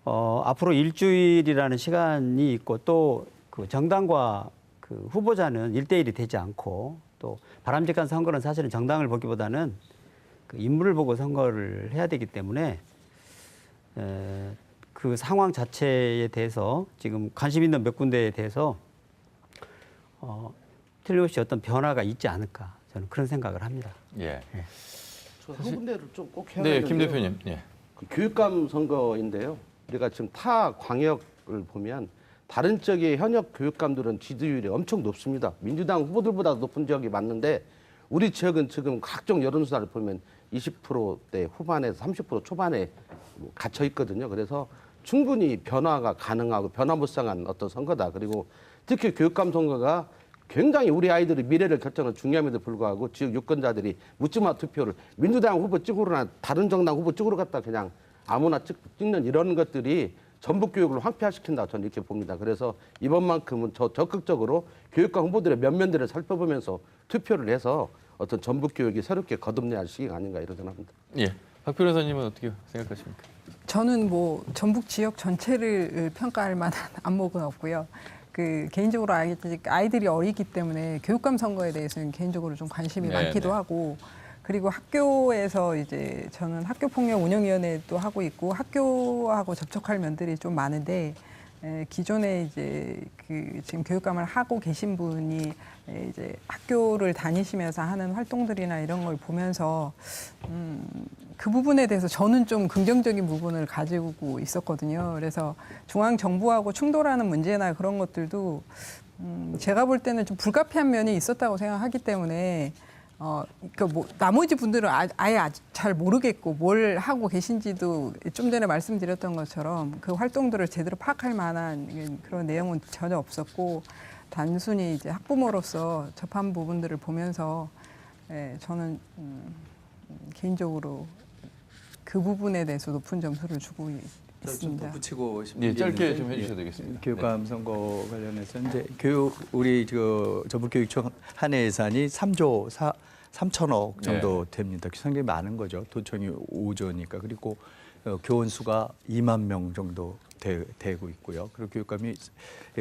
앞으로 일주일이라는 시간이 있고 또 그 정당과 그 후보자는 1대1이 되지 않고 또 바람직한 선거는 사실은 정당을 보기보다는 그 인물을 보고 선거를 해야 되기 때문에 그 상황 자체에 대해서 지금 관심 있는 몇 군데에 대해서 틀림없이 어떤 변화가 있지 않을까 저는 그런 생각을 합니다. 예. 한 군데를 좀 꼭 해야 네, 되는데요. 김 대표님. 예. 그 교육감 선거인데요. 우리가 지금 타 광역을 보면 다른 지역의 현역 교육감들은 지지율이 엄청 높습니다. 민주당 후보들보다 높은 지역이 맞는데 우리 지역은 지금 각종 여론조사를 보면 20%대 후반에서 30% 초반에 갇혀 있거든요. 그래서 충분히 변화가 가능하고 변화무쌍한 어떤 선거다. 그리고 특히 교육감 선거가 굉장히 우리 아이들의 미래를 결정하는 중요함에도 불구하고 지역 유권자들이 묻지마 투표를 민주당 후보 찍으로나 다른 정당 후보 찍으로 갖다 그냥 아무나 찍는 이런 것들이 전북 교육을 황폐화시킨다 저는 이렇게 봅니다. 그래서 이번만큼은 적극적으로 교육과 후보들의 면면들을 살펴보면서 투표를 해서 어떤 전북 교육이 새롭게 거듭내야 할 시기가 아닌가 이런 생각합니다. 예. 박 변호사님은 어떻게 생각하십니까? 저는 뭐 전북 지역 전체를 평가할 만한 안목은 없고요. 그 개인적으로 아이들이 어리기 때문에 교육감 선거에 대해서는 개인적으로 좀 관심이 네, 많기도 네. 하고, 그리고 학교에서 이제 저는 학교폭력 운영위원회도 하고 있고 학교하고 접촉할 면들이 좀 많은데, 기존에 이제 그 지금 교육감을 하고 계신 분이 이제 학교를 다니시면서 하는 활동들이나 이런 걸 보면서 그 부분에 대해서 저는 좀 긍정적인 부분을 가지고 있었거든요. 그래서 중앙 정부하고 충돌하는 문제나 그런 것들도 제가 볼 때는 좀 불가피한 면이 있었다고 생각하기 때문에 그러니까 뭐 나머지 분들은 아예 잘 모르겠고 뭘 하고 계신지도 좀 전에 말씀드렸던 것처럼 그 활동들을 제대로 파악할 만한 그런 내용은 전혀 없었고, 단순히 이제 학부모로서 접한 부분들을 보면서 저는 개인적으로 그 부분에 대해서 높은 점수를 주고 있습니다. 붙이고 싶은 예, 게 짧게 있는데, 좀 해주셔야 되겠습니다. 교육감 선거 관련해서 이제 우리 전북교육청 한 해 예산이 3조 3천억 정도 됩니다. 상당히 많은 거죠. 도청이 5조니까. 그리고 교원 수가 2만 명 정도 되고 있고요. 그리고 교육감이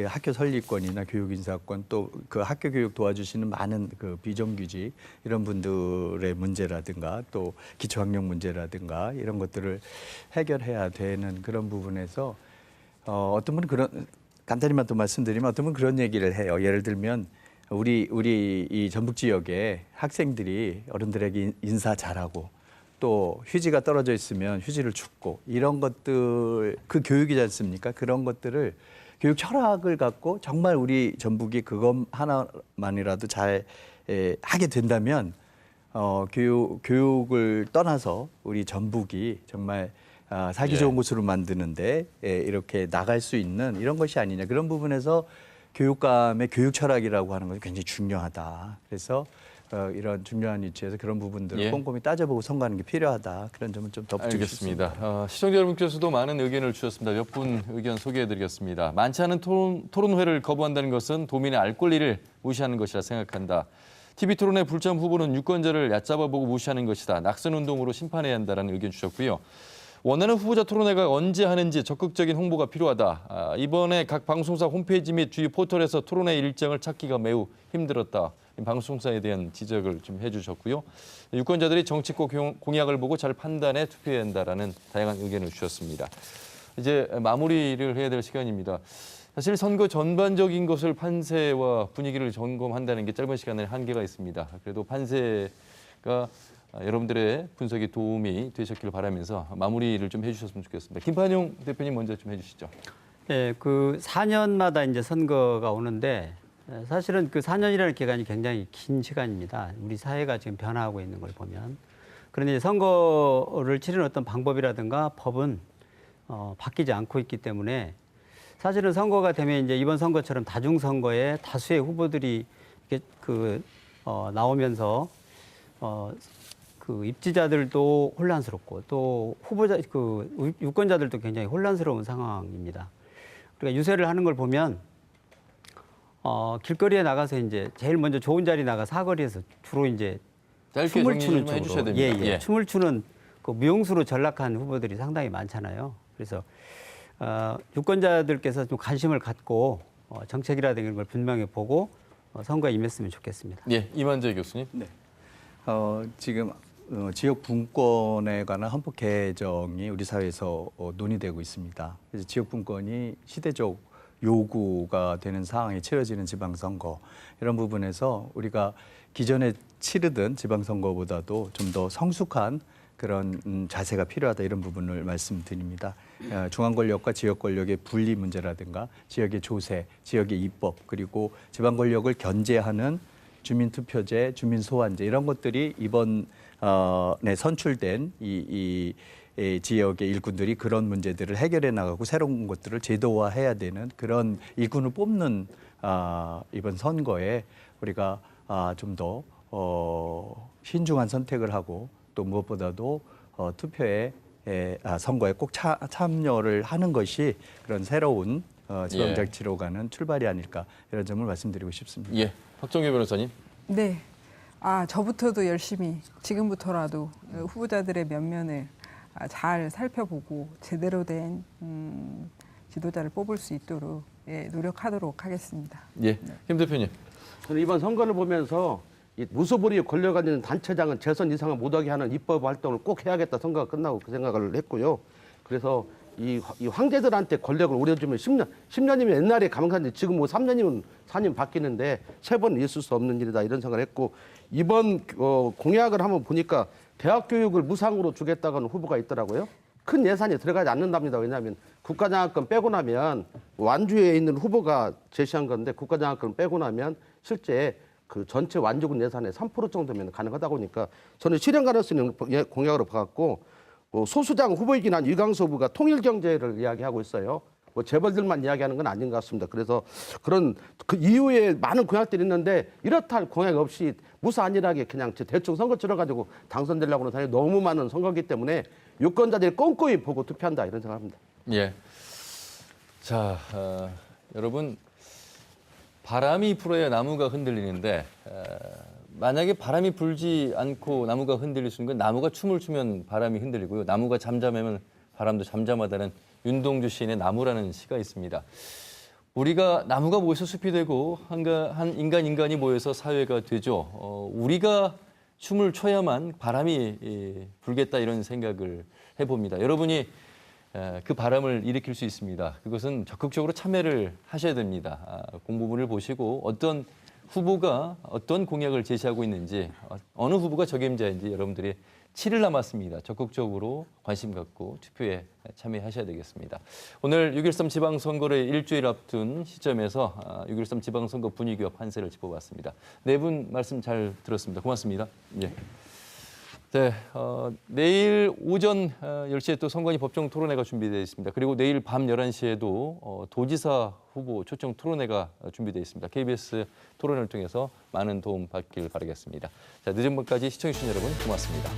학교 설립권이나 교육인사권 또 그 학교 교육 도와주시는 많은 그 비정규직 이런 분들의 문제라든가 또 기초학력 문제라든가 이런 것들을 해결해야 되는 그런 부분에서 어떤 분은 그런 간단히만 또 말씀드리면 어떤 분은 그런 얘기를 해요. 예를 들면 우리 이 전북 지역에 학생들이 어른들에게 인사 잘하고 또 휴지가 떨어져 있으면 휴지를 줍고 이런 것들 그 교육이지 않습니까? 그런 것들을 교육 철학을 갖고 정말 우리 전북이 그것 하나만이라도 잘 하게 된다면 교육을 떠나서 우리 전북이 정말 살기 좋은 곳으로 만드는데 이렇게 나갈 수 있는 이런 것이 아니냐. 그런 부분에서 교육감의 교육 철학이라고 하는 것이 굉장히 중요하다. 그래서 이런 중요한 위치에서 그런 부분들을 예. 꼼꼼히 따져보고 선거하는 게 필요하다. 그런 점은 좀 덧붙이고 싶습니다. 알겠습니다. 시청자 여러분께서도 많은 의견을 주셨습니다. 몇 분 의견 소개해드리겠습니다. 많지 않은 토론회를 거부한다는 것은 도민의 알 권리를 무시하는 것이라 생각한다. TV토론의 불참 후보는 유권자를 얕잡아보고 무시하는 것이다. 낙선운동으로 심판해야 한다는 의견 주셨고요. 원하는 후보자 토론회가 언제 하는지 적극적인 홍보가 필요하다. 이번에 각 방송사 홈페이지 및 주요 포털에서 토론회 일정을 찾기가 매우 힘들었다. 방송사에 대한 지적을 좀 해주셨고요. 유권자들이 정치권 공약을 보고 잘 판단해 투표해야 한다라는 다양한 의견을 주셨습니다. 이제 마무리를 해야 될 시간입니다. 사실 선거 전반적인 것을 판세와 분위기를 점검한다는 게 짧은 시간에 한계가 있습니다. 그래도 판세가 여러분들의 분석에 도움이 되셨길 바라면서 마무리를 좀 해주셨으면 좋겠습니다. 김판용 대표님 먼저 좀 해주시죠. 네, 그 4년마다 이제 선거가 오는데 사실은 그 4년이라는 기간이 굉장히 긴 시간입니다. 우리 사회가 지금 변화하고 있는 걸 보면. 그런데 선거를 치르는 어떤 방법이라든가 법은 바뀌지 않고 있기 때문에 사실은 선거가 되면 이제 이번 선거처럼 다중선거에 다수의 후보들이 이렇게 나오면서 그 입지자들도 혼란스럽고 또 후보자 그 유권자들도 굉장히 혼란스러운 상황입니다. 우리가 유세를 하는 걸 보면 길거리에 나가서 이제 제일 먼저 좋은 자리 나가 사거리에서 주로 이제 짧게 춤을 정리 추는 좀 해주셔야 쪽으로 됩니다. 예. 춤을 추는 그 무용수로 전락한 후보들이 상당히 많잖아요. 그래서 유권자들께서 좀 관심을 갖고 정책이라든가 이런 걸 분명히 보고 선거에 임했으면 좋겠습니다. 예, 이만재 교수님. 네. 지금 지역 분권에 관한 헌법 개정이 우리 사회에서 논의되고 있습니다. 그래서 지역 분권이 시대적 요구가 되는 상황에 치러지는 지방선거 이런 부분에서 우리가 기존에 치르던 지방선거보다도 좀 더 성숙한 그런 자세가 필요하다 이런 부분을 말씀드립니다. 중앙 권력과 지역 권력의 분리 문제라든가 지역의 조세, 지역의 입법 그리고 지방 권력을 견제하는 주민투표제, 주민소환제 이런 것들이 이번 선출된 이 지역의 일꾼들이 그런 문제들을 해결해 나가고 새로운 것들을 제도화해야 되는 그런 일꾼을 뽑는 이번 선거에 우리가 좀 더 신중한 선택을 하고 또 무엇보다도 투표에 선거에 꼭 참여를 하는 것이 그런 새로운 지방자치로 가는 출발이 아닐까 이런 점을 말씀드리고 싶습니다. 예, 박정규 변호사님. 네. 저부터도 열심히 지금부터라도 후보자들의 면면을 잘 살펴보고 제대로 된 지도자를 뽑을 수 있도록 노력하도록 하겠습니다. 예, 김 대표님. 저는 이번 선거를 보면서 이 무소불위에 권력 가지는 단체장은 재선 이상을 못하게 하는 입법 활동을 꼭 해야겠다 선거가 끝나고 그 생각을 했고요. 그래서 이 황제들한테 권력을 오려주면 10년이면 옛날에 가만히 지금 뭐 3년이면 4년 바뀌는데 세 번은 있을 수 없는 일이다 이런 생각을 했고 이번 공약을 한번 보니까 대학 교육을 무상으로 주겠다고는 후보가 있더라고요. 큰 예산이 들어가지 않는답니다. 왜냐하면 국가장학금 빼고 나면 완주에 있는 후보가 제시한 건데 국가장학금 빼고 나면 실제 그 전체 완주군 예산의 3% 정도면 가능하다고 하니까 저는 실현 가능성이 있는 공약으로 봐갖고 소수장 후보이긴 한 유광수 후보가 통일 경제를 이야기하고 있어요. 뭐 재벌들만 이야기하는 건 아닌 것 같습니다. 그래서 그런 그 이후에 많은 공약들이 있는데 이렇다 할 공약 없이 무사안일하게 그냥 대충 선거 치러가지고 당선되려고 하는 사람이 너무 많은 선거이기 때문에 유권자들이 꼼꼼히 보고 투표한다 이런 생각합니다. 예. 자, 여러분 바람이 불어야 나무가 흔들리는데 만약에 바람이 불지 않고 나무가 흔들릴 수 있는 건 나무가 춤을 추면 바람이 흔들리고요. 나무가 잠잠하면 바람도 잠잠하다는 윤동주 시인의 나무라는 시가 있습니다. 우리가 나무가 모여서 숲이 되고 한 인간이 모여서 사회가 되죠. 우리가 춤을 춰야만 바람이 불겠다 이런 생각을 해봅니다. 여러분이 그 바람을 일으킬 수 있습니다. 그것은 적극적으로 참여를 하셔야 됩니다. 공보문을 보시고 어떤 후보가 어떤 공약을 제시하고 있는지 어느 후보가 적임자인지 여러분들이 7일 남았습니다. 적극적으로 관심 갖고 투표에 참여하셔야 되겠습니다. 오늘 6.13 지방선거를 일주일 앞둔 시점에서 6.13 지방선거 분위기와 판세를 짚어봤습니다. 네 분 말씀 잘 들었습니다. 고맙습니다. 예. 네, 내일 오전 10시에 또 선관위 법정 토론회가 준비되어 있습니다. 그리고 내일 밤 11시에도 도지사 후보 초청 토론회가 준비되어 있습니다. KBS 토론을 통해서 많은 도움 받길 바라겠습니다. 자, 늦은 밤까지 시청해주신 여러분 고맙습니다.